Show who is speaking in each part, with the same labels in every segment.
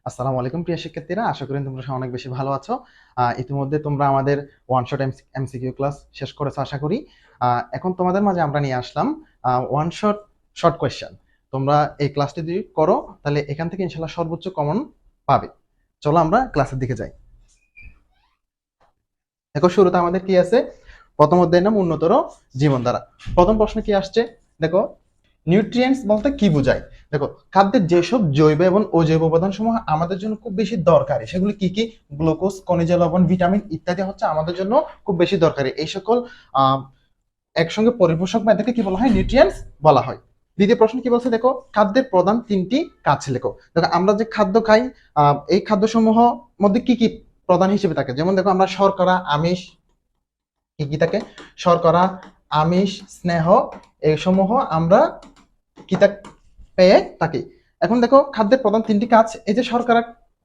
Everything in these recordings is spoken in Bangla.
Speaker 1: আসসালামু আলাইকুম প্রিয় শিক্ষার্থীরা, আশা করি তোমরা সবাই অনেক বেশি ভালো আছো। ইতিমধ্যে তোমরা আমাদের ওয়ান শট এমসিকিউ ক্লাস শেষ করেছো আশা করি। এখন তোমাদের মাঝে আমরা নিয়ে আসলাম ওয়ান শট শর্ট কোয়েশ্চেন। তোমরা এই ক্লাসটি যদি করো তাহলে এখান থেকে ইনশাল্লাহ সর্বোচ্চ কমন পাবে। চলো আমরা ক্লাসের দিকে যাই। দেখো, শুরুতে আমাদের কি আছে? প্রথম অধ্যায়ের নাম উন্নতর জীবনধারা। প্রথম প্রশ্ন কি আসছে দেখো, নিউট্রিয়েন্টস বলতে কি বোঝায়? দেখো, খাদ্যের যেসব জৈব এবং অজৈব উপাদান সমূহ আমাদের জন্য খুব বেশি দরকারি সেগুলি কি কি? গ্লুকোজ, খনিজ লবণ, ভিটামিন ইত্যাদি হচ্ছে আমাদের জন্য খুব বেশি দরকারি। এই সকল আহ একসঙ্গে পরিপোষক বা এদেরকে কি বলা হয়? নিউট্রিয়েন্টস বলা হয়। দ্বিতীয় প্রশ্ন কি বলছে দেখো, খাদ্যের প্রধান তিনটি কাজ লেখো। দেখো, আমরা যে খাদ্য খাই এই খাদ্য সমূহ মধ্যে কি কি প্রধান হিসেবে থাকে? যেমন দেখো, আমরা শর্করা, আমিষ, কি কি থাকে? শর্করা, আমিষ, স্নেহ, এই সমূহ আমরা কি পেয়ে থাকি। এখন দেখো, খাদ্যের প্রধান তিনটি কাজ। এই যে শর্করা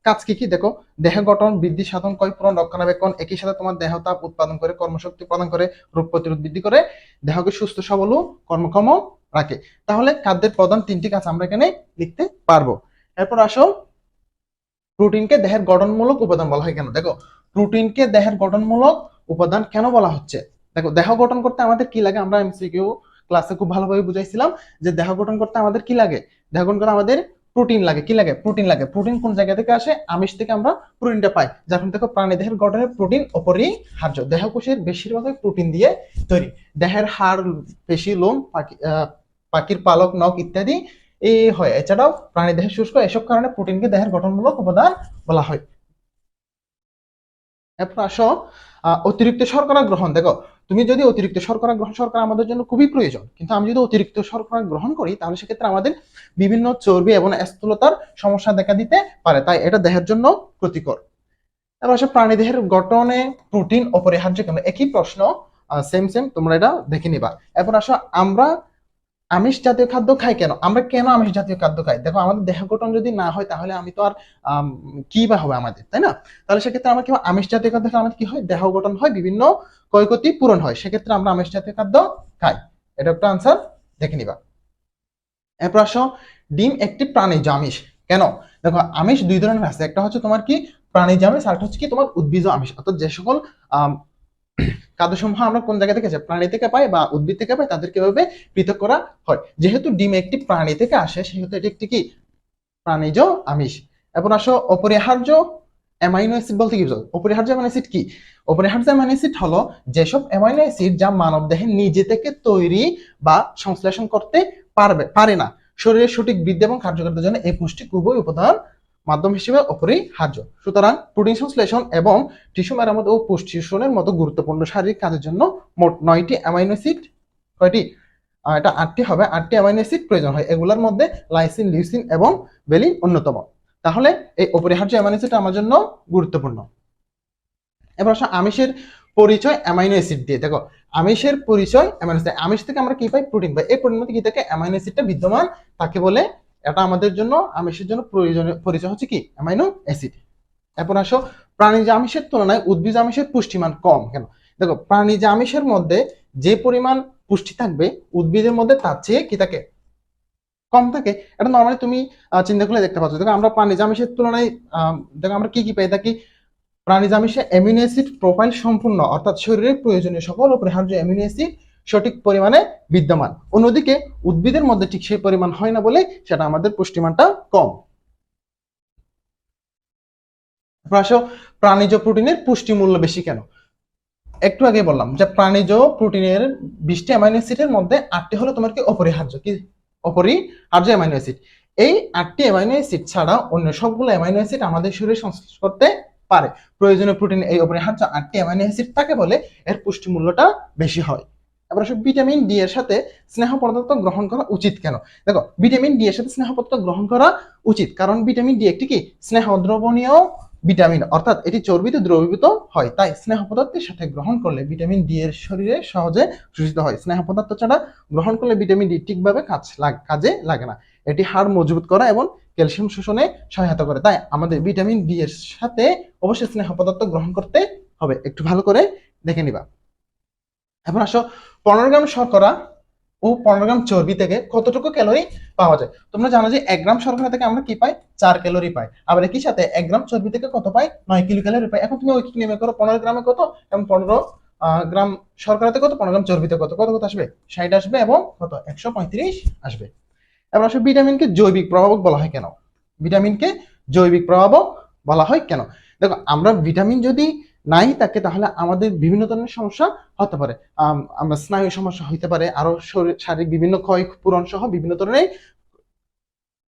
Speaker 1: কাজ কি কি দেখো, দেহ গঠন, বৃদ্ধি সাধন, ক্ষয়পূরণ, রক্ষণাবেক্ষণ। একই সাথে তোমার দেহ তাপ উৎপাদন করে, কর্মশক্তি প্রদান করে, রোগ প্রতিরোধ বৃদ্ধি করে, দেহকে সুস্থ সবল ও কর্মক্ষম রাখে। তাহলে খাদ্যের প্রধান তিনটি কাজ আমরা এখানে লিখতে পারবো। এরপর আসো, প্রোটিনকে দেহের গঠনমূলক উপাদান বলা হয় কেন? দেখো, প্রোটিনকে দেহের গঠনমূলক উপাদান কেন বলা হচ্ছে? দেখো, দেহ গঠন করতে আমাদের কি লাগে? আমরা এমসিকিউ ক্লাসে খুব ভালোভাবে বুঝাইছিলাম যে দেহ গঠন করতে আমাদের কি লাগে? দেহ গঠন করতে আমাদের প্রোটিন লাগে। কি লাগে? প্রোটিন লাগে। প্রোটিন কোন জায়গা থেকে আসে? আমিষ থেকে আমরা প্রোটিনটা পাই। যখন দেখো, প্রাণী দেহের গঠনে প্রোটিন অপরিহার্য। দেহকোষের বেশিরভাগই প্রোটিন দিয়ে তৈরি। দেহের হাড়, পেশি, লোম, পাখির পালক, নখ ইত্যাদি এই হয়। এছাড়াও প্রাণী দেহের শুষ্ক, এসব কারণে প্রোটিনকে দেহের গঠনমূলক উপাদান বলা হয়। এরপর আসো, অতিরিক্ত শর্করা গ্রহণ। দেখো, তুমি যদি অতিরিক্ত শর্করা গ্রহণ, শর্করা আমাদের জন্য খুবই প্রয়োজন, কিন্তু আমি যদি অতিরিক্ত শর্করা গ্রহণ করি তাহলে সেক্ষেত্রে আমাদের বিভিন্ন চর্বি এবং স্থূলতার সমস্যা দেখা দিতে পারে, তাই এটা দেহের জন্য ক্ষতিকর। এবার আসো, প্রাণী দেহের গঠনে প্রোটিন অপরিহার্য কেন? একই প্রশ্ন, সেম সেম, তোমরা এটা দেখে নিবা। এরপর আসো, আমরা আমিষ জাতীয় খাদ্য খাই কেন? আমরা কেন আমিষ জাতীয় খাদ্য খাই? দেখো, আমাদের দেহ গঠন যদি না হয় তাহলে আমি তো আর কি বা হবে আমাদের, তাই না? তাহলে সেক্ষেত্রে আমরা কি হয়? আমিষ জাতীয় খাদ্য খেলে আমাদের কি হয়? দেহ গঠন হয়, বিভিন্ন ক্ষয়ক্ষতি পূরণ হয়। সেক্ষেত্রে আমরা আমিষ জাতীয় খাদ্য খাই। এটা একটা আনসার, দেখে নিবা। এরপর আসো, ডিম একটি প্রাণীজ আমিষ কেন? দেখো, আমিষ দুই ধরনের আছে। একটা হচ্ছে তোমার কি প্রাণীজ আমিষ, আর একটা হচ্ছে কি তোমার উদ্ভিজ আমিষ। অর্থাৎ যে সকল খাদ্যসমূহ আমরা কোন জায়গা থেকে প্রাণী থেকে পাই বা উদ্ভিদ থেকে পাই, তাদের কিভাবে পৃথক করা হয়। যেহেতু ডিম একটি প্রাণী থেকে আসে সেহেতু এটি একটি কি প্রাণীজ আমিষ। এরপর আসো, অপরিহার্য অ্যামাইনো অ্যাসিড বলতে কি বোঝো? অপরিহার্য অ্যামাইনো অ্যাসিড কি? অপরিহার্য অ্যামাইনো অ্যাসিড হলো যেসব অ্যামাইনো অ্যাসিড যা মানব দেহে নিজে থেকে তৈরি বা সংশ্লেষণ করতে পারে না। শরীরের সঠিক বৃদ্ধি এবং কার্যকারিতার জন্য এই পুষ্টি খুবই উপাদান মাধ্যম হিসেবে অপরিহার্য। সুতরাং প্রোটিন সংশ্লেষণ এবং টিস্যু মেরামত ও পুষ্টি শোষণের মতো গুরুত্বপূর্ণ শারীরিক কাজের জন্য মোট 9টি অ্যামাইনো অ্যাসিড, কয়টি? এটা 8টি হবে। 8টি অ্যামাইনো অ্যাসিড প্রয়োজন হয়। এগুলোর মধ্যে লাইসিন, লিউসিন এবং ভ্যালিন অন্যতম। তাহলে এই অপরিহার্য অ্যামাইনো অ্যাসিড আমার জন্য গুরুত্বপূর্ণ। এবার আসো, আমিষের পরিচয় অ্যামাইনো অ্যাসিড দিয়ে। দেখো, আমিষের পরিচয় অ্যামাইনো অ্যাসিড। আমিষ থেকে আমরা কি পাই? প্রোটিন পাই। এই প্রোটিন মধ্যে কি থাকে? অ্যামাইনো অ্যাসিডটা বিদ্যমান তাকে বলে। এটা আমাদের জন্য, আমিষের জন্য প্রয়োজনীয় পরিচয় হচ্ছে কি? Amino acid. এরপর আসো, প্রাণীজ আমিষের তুলনায় উদ্ভিজ আমিষের পুষ্টিমান কম কেন? দেখো, প্রাণীজ আমিষের মধ্যে যে পরিমাণ পুষ্টি থাকবে উদ্ভিদের মধ্যে তার চেয়ে কি থাকে? কম থাকে। এটা নর্মালি তুমি চিন্তা করলে দেখতে পাচ্ছ। দেখো, আমরা প্রাণীজ আমিষের তুলনায় দেখো আমরা কি কি পেয়ে থাকি? প্রাণীজ আমিষে অ্যামিনো অ্যাসিড প্রোফাইল সম্পূর্ণ, অর্থাৎ শরীরের প্রয়োজনীয় সকল অপরিহার্য অ্যামিনো অ্যাসিড সঠিক পরিমাণে বিদ্যমান। অন্যদিকে উদ্ভিদের মধ্যে ঠিক সেই পরিমাণ হয় না বলে সেটা আমাদের পুষ্টিমানটা কম। আসো, প্রাণীজ প্রোটিনের পুষ্টি মূল্য বেশি কেন? একটু আগে বললাম যে প্রাণীজ প্রোটিনের 20টি অ্যামাইনো অ্যাসিডের মধ্যে 8টি হলো তোমার কি অপরিহার্য, কি অপরিহার্য অ্যামাইনো অ্যাসিড। এই 8টি অ্যামাইনো অ্যাসিড ছাড়া অন্য সবগুলো অ্যামাইনো অ্যাসিড আমাদের শরীরে সংশ্লেষ করতে পারে। প্রয়োজনীয় প্রোটিন এই অপরিহার্য 8টি অ্যামাইনো অ্যাসিড থাকে বলে এর পুষ্টি মূল্যটা বেশি হয়। এবার আসলে ভিটামিন ডি এর সাথে স্নেহ পদার্থ গ্রহণ করা উচিত কেন? দেখো, ভিটামিন ডি এর সাথে স্নেহ পদার্থ গ্রহণ করা উচিত কারণ ভিটামিন ডি একটি কি স্নেহ দ্রবণীয় ভিটামিন, অর্থাৎ এটি চর্বিতে দ্রবীভূত হয়। তাই স্নেহ পদার্থের সাথে গ্রহণ করলে ভিটামিন ডি এর শরীরে সহজে শোষিত হয়। স্নেহ পদার্থ ছাড়া গ্রহণ করলে ভিটামিন ডি ঠিকভাবে কাজে লাগে না। এটি হাড় মজবুত করা এবং ক্যালসিয়াম শোষণে সহায়তা করে। তাই আমাদের ভিটামিন ডি এর সাথে অবশ্যই স্নেহ পদার্থ গ্রহণ করতে হবে। একটু ভালো করে দেখে নিবা। এখন আসো, 15 গ্রাম শর্করা ও 15 গ্রাম চর্বি থেকে কতটুকু ক্যালোরি পাওয়া যায়। তোমরা জানো যে 1 গ্রাম শর্করা থেকে আমরা কি পাই, 4 ক্যালোরি পাই। আবার একই সাথে 1 গ্রাম চর্বি থেকে কত পাই, 9 কিলো ক্যালোরি পাই। এখন তুমি ওই নিয়মে করো, 15 গ্রামে কত এবং 15 গ্রাম শর্করাতে কত, 15 গ্রাম চর্বিতে কত, কত কত আসবে, 60 আসবে এবং কত 135 আসবে। এবার আসলে ভিটামিনকে জৈবিক প্রভাবক বলা হয় কেন? ভিটামিনকে জৈবিক প্রভাবক বলা হয় কেন? দেখো, আমরা ভিটামিন যদি নাই থাকে তাহলে আমাদের বিভিন্ন ধরনের সমস্যা হতে পারে। আমরা স্নায়ু সমস্যা হইতে পারে, আরো শারীরিক বিভিন্ন ক্ষয় পূরণ সহ বিভিন্ন ধরনের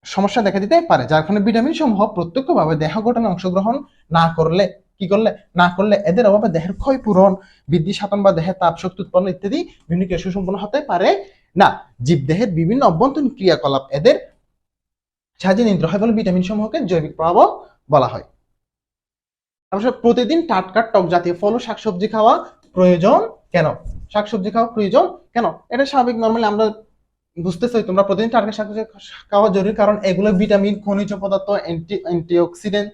Speaker 1: সমস্যা দেখা দিতে পারে, যার কারণে ভিটামিন সমূহ প্রত্যক্ষভাবে দেহ গঠনে অংশগ্রহণ না করলে, কি করলে না করলে এদের অভাবে দেহের ক্ষয় পূরণ, বৃদ্ধি সাধন বা দেহের তাপ শক্তি উৎপন্ন ইত্যাদি বিভিন্ন ক্রিয়া সুসম্পন্ন হতে পারে না। জীবদেহের বিভিন্ন অভ্যন্তরীণ ক্রিয়াকলাপ এদের সাহায্যে নিয়ন্ত্রণ হয় বলে ভিটামিন সমূহকে জৈবিক প্রভাবক বলা হয়। অবশ্য প্রতিদিন টাটকা টক জাতীয় ফল ও শাকসবজি খাওয়া প্রয়োজন কেন? শাকসবজি খাওয়া প্রয়োজন কেন? এটা স্বাভাবিক, নরমালি আমরা বুঝতেছি, তোমরা প্রতিদিন টাটকা শাকসবজি খাওয়া জরুরি, কারণ এগুলো ভিটামিন, খনিজ পদার্থ, অ্যান্টিঅক্সিডেন্ট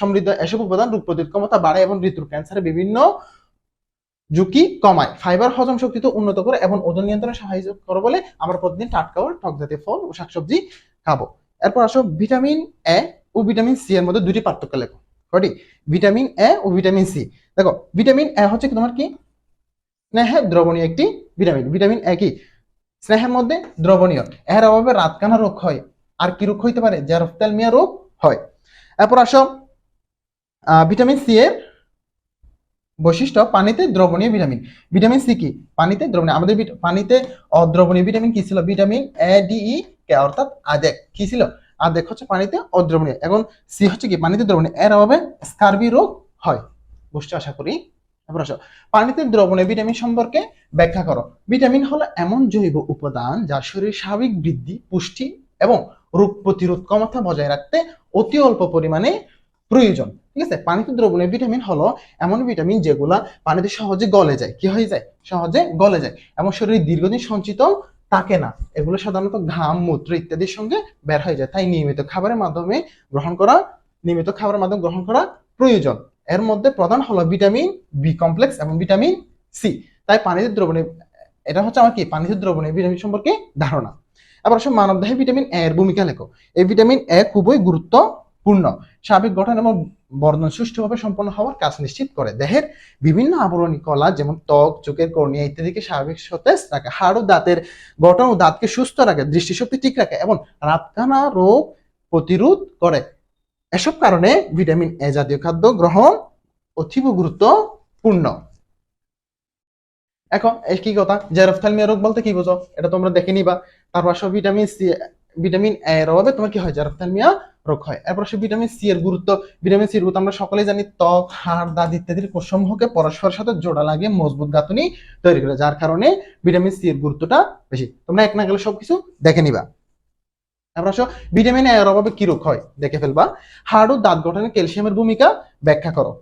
Speaker 1: সমৃদ্ধ এসব উপাদান রোগ প্রতিরোধ ক্ষমতা বাড়ায় এবং ঋতুর ক্যান্সারের বিভিন্ন ঝুঁকি কমায়। ফাইবার হজম শক্তি তো উন্নত করে এবং ওজন নিয়ন্ত্রণে সাহায্য করে বলে আমরা প্রতিদিন টাটকা ও টক জাতীয় ফল ও শাকসবজি খাবো। এরপর আসো ভিটামিন এ ও ভিটামিন সি এর মধ্যে দুটি পার্থক্য লেখো। কয়টি? ভিটামিন এ ও ভিটামিন সি। দেখো, ভিটামিন এ হচ্ছে তোমার কি, স্নেহে দ্রবণীয় একটি ভিটামিন। ভিটামিন এ কি, স্নেহের মধ্যে দ্রবণীয়। এর অভাবে রাতকানা রোগ হয়। আর কি রোগ হইতে পারে? জেরপ্থ্যালমিয়া রোগ হয়। এরপর আসো ভিটামিন সি এর বৈশিষ্ট্য, পানিতে দ্রবণীয় ভিটামিন। ভিটামিন সি কি, পানিতে দ্রবণীয়। আমাদের পানিতে অদ্রবণীয় ভিটামিন কি ছিল? ভিটামিন এ ডি ই কে, অর্থাৎ আদেক কি ছিল? আদেক হচ্ছে পানিতে অদ্রবণীয়, এবং সি হচ্ছে কি, পানিতে দ্রবণীয়। এর অভাবে স্কারবি রোগ হয়। বুঝছো আশা করি। এবার আসো পানিতে দ্রবণীয় ভিটামিন সম্পর্কে ব্যাখ্যা করো। ভিটামিন হলো এমন জৈব উপাদান যা শরীরের স্বাভাবিক বৃদ্ধি, পুষ্টি এবং রোগ প্রতিরোধ ক্ষমতা বজায় রাখতে অতি অল্প পরিমাণে প্রয়োজন। ঠিক আছে, পানিতে দ্রবণীয় ভিটামিন হলো এমন ভিটামিন যেগুলা পানিতে সহজে গলে যায়। কি হয়ে যায়? সহজে গলে যায় এবং শরীরে দীর্ঘদিন সঞ্চিত থাকে না। এগুলো সাধারণত ঘাম, মূত্র ইত্যাদির সঙ্গে বের হয়ে যায়। তাই নিয়মিত খাবারের মাধ্যমে গ্রহণ করা প্রয়োজন। এর মধ্যে প্রধান হলো ভিটামিন বি কমপ্লেক্স এবং ভিটামিন সি। তাই পানিতে দ্রবণীয়, এটা হচ্ছে আমার কি, পানিতে দ্রবণীয় ভিটামিন সম্পর্কে ধারণা। আবার আসলে মানবদেহে ভিটামিন এ এর ভূমিকা লেখো। এই ভিটামিন এ খুবই গুরুত্বপূর্ণ। স্বাভাবিক গঠন এবং বর্ধন সুষ্ঠুভাবে সম্পন্ন হওয়ার কাজ নিশ্চিত করে। দেহের বিভিন্ন আবরণী কলা যেমন ত্বক, চোখের কর্নিয়া ইত্যাদিকে স্বাভাবিক সতেজ রাখে। হাড় ও দাঁতের গঠন ও দাঁতকে সুস্থ রাখে, দৃষ্টিশক্তি ঠিক রাখে এবং রাতকানা রোগ প্রতিরোধ করে। এসব কারণে ভিটামিন এ জাতীয় খাদ্য গ্রহণ অতীব গুরুত্বপূর্ণ। এখন কি কথা, জেরপ্থ্যালমিয়া রোগ বলতে কি বোঝো এটা তোমরা দেখে নিবা। তারপর আসো ভিটামিন সি, ভিটামিন এ এর অভাবে তোমার কি হয়, জেরপ্থ্যালমিয়া রোগ হয়। এরপর আসো ভিটামিন সি এর গুরুত্ব। ভিটামিন সি এর গুরুত্ব আমরা সকলেই জানি, ত্বক, হাড়, দাঁত ইত্যাদির কোষসমূহকে পরস্পরের সাথে জোড়া লাগিয়ে মজবুত গাঁথনি তৈরি করে, যার কারণে ভিটামিন সি এর গুরুত্বটা বেশি। তোমরা এক না গেলে সবকিছু দেখে নিবা। তারপর আসো ভিটামিন এ এর অভাবে কি রোগ হয় দেখে ফেলবা। হাড় ও দাঁত গঠনে ক্যালসিয়ামের ভূমিকা ব্যাখ্যা করো।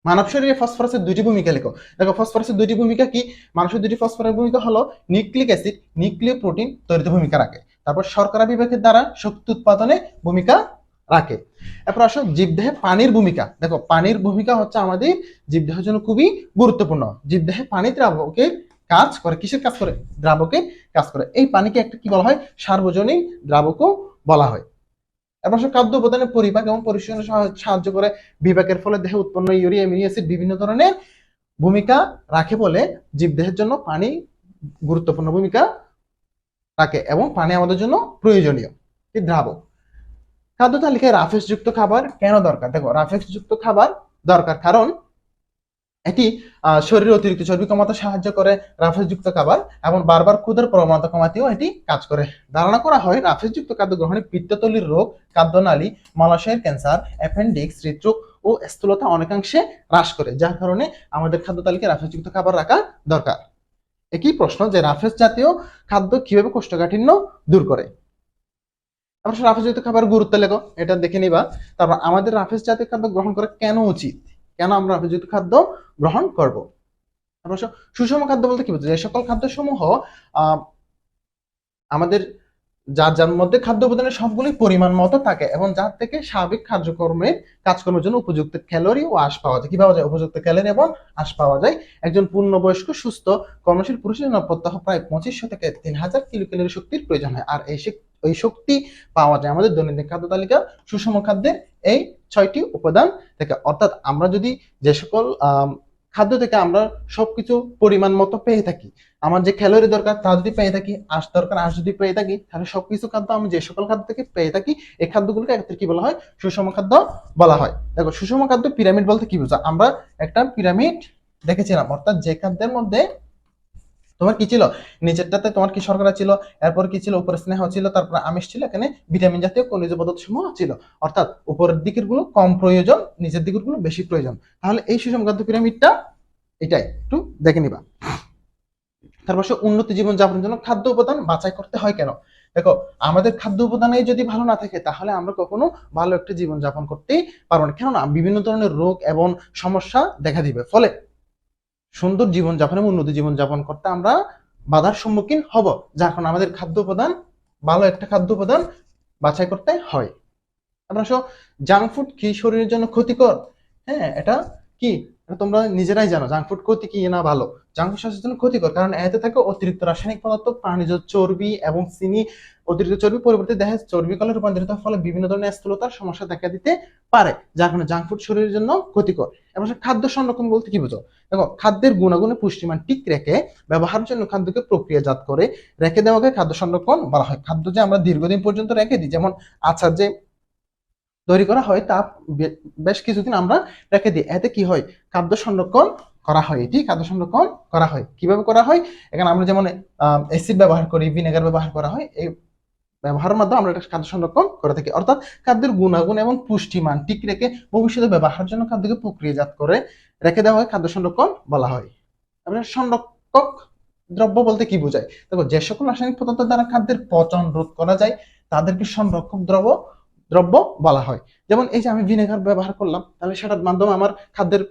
Speaker 1: মানব শরীরে ফসফরাসের দুইটি ভূমিকা লেখো। দেখো, ফসফরাসের দুইটি ভূমিকা কি? মানুষের দুইটি ফসফরাসের ভূমিকা হলো নিউক্লিক অ্যাসিড, নিউক্লিয় প্রোটিন তৈরিতে ভূমিকা রাখে। তারপর শর্করা বিভাগের দ্বারা শক্তি উৎপাদনে ভূমিকা রাখে। এরপর আসো জীবদেহে পানির ভূমিকা। দেখো, পানির ভূমিকা হচ্ছে আমাদের জীবদেহের জন্য খুবই গুরুত্বপূর্ণ। জীবদেহে পানি দ্রাবকের কাজ করে। কিসের কাজ করে? দ্রাবকের কাজ করে। এই পানিকে একটা কি বলা হয়? সার্বজনীন দ্রাবকও বলা হয়। এবং খাদ্য উপাদানের পরিপাক এবং পরিশোধনে সাহায্য করে। বিপাকের ফলে দেহে উৎপন্ন ইউরিয়া, অ্যামিনো অ্যাসিড বিভিন্ন ধরনের ভূমিকা রাখে বলে জীবদেহের জন্য পানি গুরুত্বপূর্ণ ভূমিকা রাখে এবং পানি আমাদের জন্য প্রয়োজনীয় দ্রাবক। খাদ্য তালিকায় রাফেজ যুক্ত খাবার কেন দরকার? দেখো, রাফেজ যুক্ত খাবার দরকার কারণ এটি শরীরে অতিরিক্ত চর্বি কমাতে সাহায্য করে। রাফেজ যুক্ত খাবার এবং বারবার ক্ষুধার প্রবণতা কমাতেও এটি কাজ করে। ধারণা করা হয় রাফেজ যুক্ত খাদ্য গ্রহণে পিত্তথলির রোগ, খাদ্যনালী, মলাশয়ের ক্যান্সার, অ্যাপেন্ডিক্স, হৃদরোগ ও স্থূলতা অনেকাংশে হ্রাস করে, যার কারণে আমাদের খাদ্য তালিকায় রাফেজ যুক্ত খাবার রাখা দরকার। একই প্রশ্ন যে রাফেজ জাতীয় খাদ্য কিভাবে কোষ্ঠকাঠিন্য দূর করে? আমরা রাফেজ জাতীয় খাবার গুরুত্ব লেখো, এটা দেখে নিবা। তারপর আমাদের রাফেজ জাতীয় খাদ্য গ্রহণ করা কেন উচিত, কেন আমরা রাফেজ জাতীয় খাদ্য গ্রহণ করব? অবশ্য সুষম খাদ্য বলতে কি বোঝায়? যে সকল খাদ্য সমূহ আমাদের যার যার মধ্যে খাদ্য উপাদানের সবগুলোই পরিমাণ মতো থাকে এবং যার থেকে স্বাভাবিক কাজকর্মের জন্য উপযুক্ত ক্যালোরি ও আঁশ পাওয়া যায়। কি পাওয়া যায়? উপযুক্ত ক্যালোরি এবং আঁশ পাওয়া যায়। একজন পূর্ণবয়স্ক সুস্থ কর্মশীল পুরুষের জন্য প্রত্যহ প্রায় 2500 থেকে 3000 কিলো ক্যালোরি শক্তির প্রয়োজন হয়। আর এই শক্তি পাওয়া যায় আমাদের দৈনন্দিন খাদ্য তালিকা সুষম খাদ্যের এই 6টি উপাদান থেকে। অর্থাৎ আমরা যদি যে সকল খাদ্য থেকে আমরা সবকিছু পরিমাণ মতো পেয়ে থাকি, আমার যে ক্যালোরি দরকার তা যদি পেয়ে থাকি, আঁশ দরকার আঁশ যদি পেয়ে থাকি, তাহলে সবকিছু খাদ্য আমি যে সকল খাদ্য থেকে পেয়ে থাকি এই খাদ্যগুলোকে একত্রে কি বলা হয়? সুষম খাদ্য বলা হয়। দেখো সুষম খাদ্য পিরামিড বলতে কি বোঝা? আমরা একটা পিরামিড দেখেছিলাম, অর্থাৎ যে খাদ্যের মধ্যে তোমার কি ছিল, নিচেরটাতে তোমার কি শর্করা ছিল, এরপর কি ছিল, উপরে স্নেহ ছিল, তারপর আমিষ ছিল, এখানে ভিটামিন জাতীয় খনিজ পদার্থ সমূহ ছিল। অর্থাৎ উপরের দিকের গুলো কম প্রয়োজন, নিচের দিকের গুলো বেশি প্রয়োজন। তাহলে এই সুষম খাদ্য পিরামিডটা এটাই একটু দেখে নিবা। তারপর উন্নত জীবন যাপনের জন্য খাদ্য উপাদান বাছাই করতে হয় কেন? দেখো আমাদের খাদ্য উপাদানে যদি ভালো না থাকে তাহলে আমরা কখনো ভালো একটা জীবন যাপন করতেই পারবো না। কেননা বিভিন্ন ধরনের রোগ এবং সমস্যা দেখা দিবে। ফলে সুন্দর জীবন যাপন এবং উন্নত জীবন যাপন করতে আমরা বাধার সম্মুখীন হব, যার কারণে আমাদের খাদ্য উপাদান ভালো একটা খাদ্য উপাদান বাছাই করতে হয়। আমরা জাঙ্ক ফুড কি শরীরের জন্য ক্ষতিকর? হ্যাঁ, এটা কি তোমরা নিজেরাই জানো জাঙ্ক ফুড ক্ষতি কি না ভালো। জাঙ্ক ফুড স্বাস্থ্যের জন্য ক্ষতিকর, কারণ এতে থাকে অতিরিক্ত রাসায়নিক পদার্থ, প্রাণীজ চর্বি এবং চিনি। অতিরিক্ত চর্বি পরিবর্তে দেহে চর্বি কলে রূপান্তরিত হওয়ার ফলে বিভিন্ন ধরনের স্থূলতার সমস্যা দেখা দিতে পারে, যার কারণে জাঙ্ক ফুড শরীরের জন্য ক্ষতিকর। এবং খাদ্য সংরক্ষণ বলতে কি বুঝো? দেখো খাদ্যের গুণাগুণে পুষ্টিমান ঠিক রেখে ব্যবহারের জন্য খাদ্যকে প্রক্রিয়াজাত করে রেখে দেওয়াকে খাদ্য সংরক্ষণ বলা হয়। খাদ্য যে আমরা দীর্ঘদিন পর্যন্ত রেখে দিই, যেমন আচার যে তৈরি করা হয় তা বেশ কিছুদিন আমরা রেখে দিই, এতে কি হয়? খাদ্য সংরক্ষণ করা হয়। এটি খাদ্য সংরক্ষণ করা হয়। কিভাবে করা হয়? এখানে আমরা যেমন অ্যাসিড ব্যবহার করি, ভিনেগার ব্যবহার করা হয়, এই ব্যবহারের মাধ্যমে আমরা খাদ্য সংরক্ষণ করে থাকি। অর্থাৎ খাদ্যের গুণাগুণ এবং পুষ্টিমান ঠিক রেখে ভবিষ্যতে ব্যবহারের জন্য খাদ্যকে প্রক্রিয়াজাত করে রেখে দেওয়া হয়, খাদ্য সংরক্ষণ বলা হয়। সংরক্ষক দ্রব্য বলতে কি বোঝায়? দেখো যে সকল রাসায়নিক পদার্থ দ্বারা খাদ্যের পচন রোধ করা যায় তাদেরকে সংরক্ষক দ্রব্য বলা হয়। যেমন এই যে আমি ভিনেগার ব্যবহার করলাম, তাহলে সেটার মাধ্যমে আমার খাদ্যের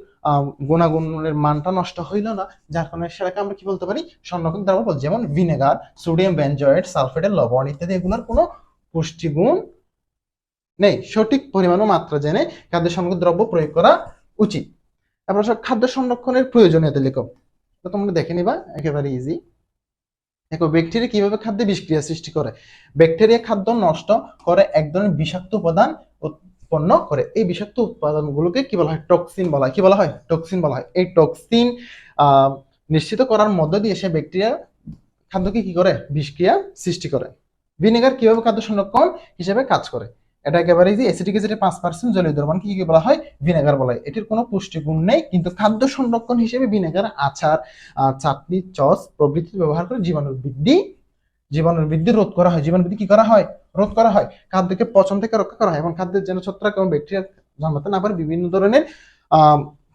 Speaker 1: গুণাগুণের মানটা নষ্ট হইল না, যার কারণে সেটাকে আমরা কি বলতে পারি? সংরক্ষক দ্রব্য বলতে। যেমন ভিনেগার, সোডিয়াম বেনজয়েট, সালফেটের লবণ ইত্যাদি, এগুলোর কোনো পুষ্টিগুণ নেই। সঠিক পরিমাণ ও মাত্রা জেনে খাদ্য সংরক্ষক দ্রব্য প্রয়োগ করা উচিত। তারপর খাদ্য সংরক্ষণের প্রয়োজনীয়তা লিখো, তোমরা দেখে নিবা, একেবারে ইজি। দেখো ব্যাকটেরিয়া কিভাবে খাদ্যে বিষক্রিয়া সৃষ্টি করে। ব্যাকটেরিয়া খাদ্য নষ্ট করে এক ধরনের বিষাক্ত উপাদান উৎপন্ন করে। এই বিষাক্ত উপাদানগুলোকে কি বলা হয়? টক্সিন বলা হয়। কি বলা হয়? টক্সিন বলা হয়। এই টক্সিন নিশ্চিত করার মধ্য দিয়ে সে ব্যাকটেরিয়া খাদ্যকে কি করে? বিষক্রিয়া সৃষ্টি করে। ভিনেগার কিভাবে খাদ্য সংরক্ষণ হিসেবে কাজ করে? এটা একেবারে যে অ্যাসিটিক অ্যাসিডের 5% জলীয় দ্রবণ কি বলা হয়? ভিনেগার বলা হয়। এটির কোনো পুষ্টিগুণ নেই, কিন্তু খাদ্য সংরক্ষণ হিসেবে ভিনেগার আচার, চাটনি, সস প্রভৃতি ব্যবহার করে জীবাণুর বৃদ্ধি রোধ করা হয়। জীবাণু বৃদ্ধি কি করা হয়? রোধ করা হয়। খাদ্যকে পচন থেকে রক্ষা করা হয় এবং খাদ্যের যেন ছত্রাক এবং ব্যাকটেরিয়া জন্মাতে না পারে, বিভিন্ন ধরনের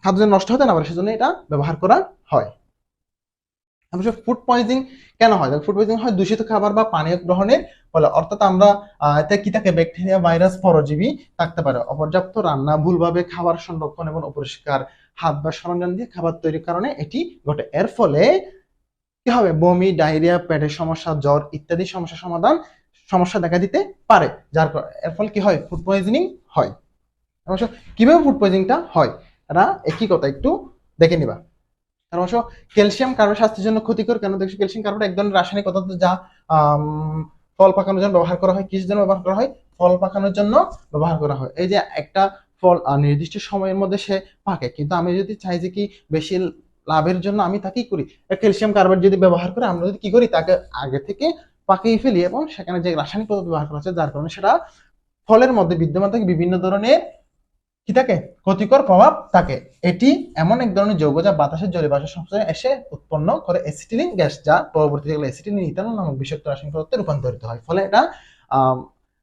Speaker 1: খাদ্য যেন নষ্ট হতে না পারে, সেজন্য এটা ব্যবহার করা হয়। ফুড পয়জিং কেন হয়? ফুড পয়জিং হয় দূষিত খাবার বা পানীয় গ্রহণের ফলে। অর্থাৎ আমরা এতে কি থাকে? ব্যাকটেরিয়া, ভাইরাস, পরজীবী থাকতে পারে। অপর্যাপ্ত রান্না, ভুলভাবে খাবার সংরক্ষণ এবং অপরিষ্কার হাত বা সরঞ্জাম দিয়ে খাবার তৈরির কারণে এটি ঘটে। এর ফলে কি হবে? বমি, ডায়রিয়া, পেটের সমস্যা, জ্বর ইত্যাদি সমস্যা দেখা দিতে পারে। এর ফলে কি হয়? ফুড পয়জনিং হয়। অবশ্য কিভাবে ফুড পয়জনিংটা হয় এটা একই কথা, একটু দেখে নিবা। অবশ্য ক্যালসিয়াম কার্বনেট স্বাস্থ্যের জন্য ক্ষতিকর কেন? দেখছি ক্যালসিয়াম কার্বনেট এক ধরনের রাসায়নিক পদার্থ যা ফল পাকানোর জন্য ব্যবহার করা হয়। কিসের জন্য ব্যবহার করা হয়? ফল পাকানোর জন্য ব্যবহার করা হয়। এই যে একটা ফল নির্দিষ্ট সময়ের মধ্যে সে পাকে, কিন্তু আমি যদি চাই যে কি বেশি লাভের জন্য আমি তাকে কি করি? ক্যালসিয়াম কার্বনেট যদি ব্যবহার করে আমরা যদি কি করি? তাকে আগে থেকে পাকিয়ে ফেলি এবং সেখানে যে রাসায়নিক পদার্থ ব্যবহার করা হচ্ছে, যার কারণে সেটা ফলের মধ্যে বিদ্যমান থাকে বিভিন্ন ধরনের কি থাকে? ক্ষতিকর প্রভাব থাকে। এটি এমন এক ধরনের যৌগ যা বাতাসের জলীয় বাষ্পের সংস্পর্শে এসে উৎপন্ন করে অ্যাসিটিলিন গ্যাস, যা পরবর্তীতে অ্যাসিটিলিন ইথানল নামক বিষাক্ত রাসায়নিক পদার্থে রূপান্তরিত হয়। ফলে এটা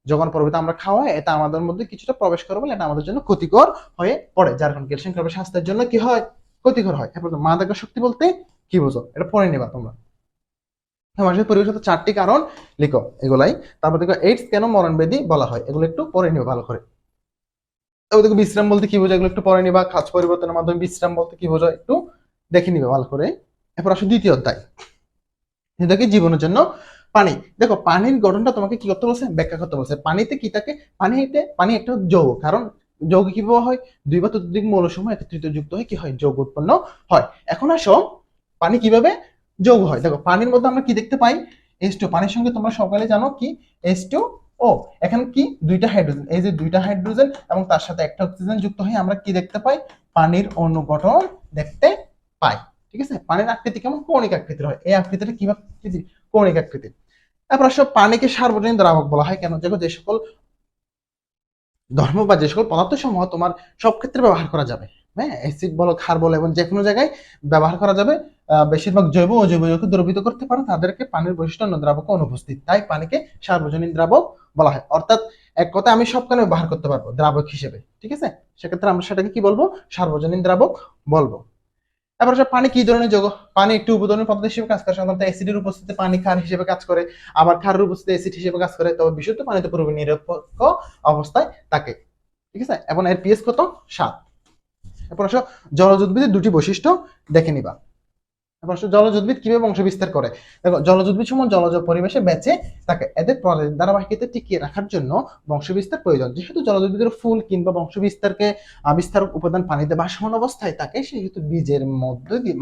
Speaker 1: যখন পরবর্তীতে আমরা খাওয়াই, এটা আমাদের মধ্যে কিছুটা প্রবেশ করে বলে এটা আমাদের জন্য ক্ষতিকর হয়ে পড়ে, যার কারণে ক্যালসিয়াম কার্বনেট স্বাস্থ্যের জন্য কি হয়? ক্ষতিকর হয়। এরপর মাদকাসক্তি শক্তি বলতে কি বোঝো? এটা পড়ে নেবা তোমরা। মানুষের পরিবেশগত 4টি কারণ লিখো, এগুলাই। তারপর দেখো এইডস কেন মরণ ব্যাধি বলা হয়, এগুলো একটু পড়ে নিও ভালো করে। দেখো বিশ্রাম বলতে কি বোঝায়, এগুলো একটু পড়ে নিবা। কাজ পরিবর্তনের মাধ্যমে বিশ্রাম বলতে কি বোঝায় একটু দেখে নিবে ভালো করে। এরপর আসো দ্বিতীয় অধ্যায়। এটাকে জীবনের জন্য পানি, দেখো পানির গঠনটা তোমাকে কি করতে বলছে, ব্যাখ্যা করতে বলছে। পানিতে কি থাকে, পানি একটা যৌগ, কারণ যৌগ কিভাবে হয়, দুই বা ততোধিক মৌলসমূহ একত্রিত যুক্ত হয়ে কি হয়, যৌগ উৎপন্ন হয়। এখন আসো পানি কিভাবে যৌগ হয়। দেখো পানির মধ্যে আমরা কি দেখতে পাই, H2, পানির সঙ্গে তোমরা সকালে জানো কি H2O, এখানে কি দুইটা হাইড্রোজেন, এই যে দুইটা হাইড্রোজেন এবং তার সাথে একটা অক্সিজেন যুক্ত হয়ে আমরা কি দেখতে পাই, পানির অণু গঠন দেখতে পাই। ঠিক আছে, পানির আকৃতি কেমন, কৌণিক আকৃতির হয়। এই আকৃতিটা কি আকৃতি, কৌণিক আকৃতি। তারপর আসলে পানিকে সার্বজনীন দ্রাবক বলা হয় কেন, দেখো যে সকল ধর্ম বা যে সকল পদার্থ সমূহ তোমার সব ক্ষেত্রে ব্যবহার করা যাবে, হ্যাঁ, অ্যাসিড বলো, ক্ষার বলো, এবং যে কোনো জায়গায় ব্যবহার করা যাবে, বেশিরভাগ জৈব ও অজৈব যৌগকে দ্রবীভূত করতে পারে, তাদেরকে পানির বৈশিষ্ট্য অন্য দ্রাবকে অনুপস্থিত, তাই পানিকে সার্বজনীন দ্রাবক বলা হয়। অর্থাৎ এক কথা আমি সবখানে ব্যবহার করতে পারবো দ্রাবক হিসেবে, ঠিক আছে, সেক্ষেত্রে আমরা সেটাকে কি বলবো, সার্বজনীন দ্রাবক বলবো। তারপর পানি কি ধরনের যৌগ, পানি একটি উপধর্মী পদার্থ হিসেবে কাজ করে, সাধারণত অ্যাসিডের উপস্থিতিতে পানি ক্ষার হিসেবে কাজ করে, আবার ক্ষারের উপস্থিতিতে অ্যাসিড হিসেবে কাজ করে, তবে বিশুদ্ধ পানিতে পুরোপুরি নিরপেক্ষ অবস্থায় থাকে। ঠিক আছে, এবং এর পিএইচ কত, 7। এরপর আসো জলজ উদ্ভিদের দুটি বৈশিষ্ট্য দেখে নিবা। এরপর আসো জলজ উদ্ভিদ কিভাবে বংশ বিস্তার করে। দেখো জলজ উদ্ভিদ সমূহ জলজ পরিবেশে বেঁচে থাকে, এদের প্রজাতির ধারাবাহিকতা টিকিয়ে রাখার জন্য বংশ বিস্তার প্রয়োজন। যেহেতু জলজ উদ্ভিদের ফুল কিংবা বংশ বিস্তারকে বিস্তারক উপাদান পানিতে ভাসমান অবস্থায় থাকে, সেহেতু বীজের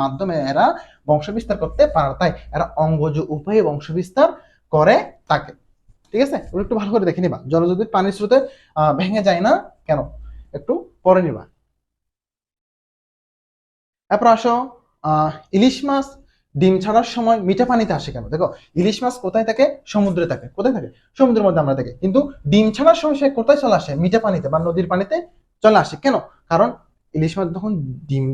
Speaker 1: মাধ্যমে এরা বংশ বিস্তার করতে পারে, তাই এরা অঙ্গজ উপায়ে বংশ বিস্তার করে থাকে। ঠিক আছে, একটু ভালো করে দেখে নিবা, জলজ উদ্ভিদ পানির স্রোতে ভেঙে যায় না কেন, একটু পরে নিবা। তারপর আসো ইলিশ মাছ ডিম ছাড়ার সময় মিঠা পানিতে আসে কেন। দেখো ইলিশ মাছ কোথায় থাকে, সমুদ্রে থাকে। কোথায় থাকে, সমুদ্রের মধ্যে আমরা দেখি, কিন্তু ডিম ছাড়ার সময় সে কোথায় চলে আসে, মিঠা পানিতে বা নদীর পানিতে চলে আসে কেন, কারণ ইলিশ মাছ যখন ডিম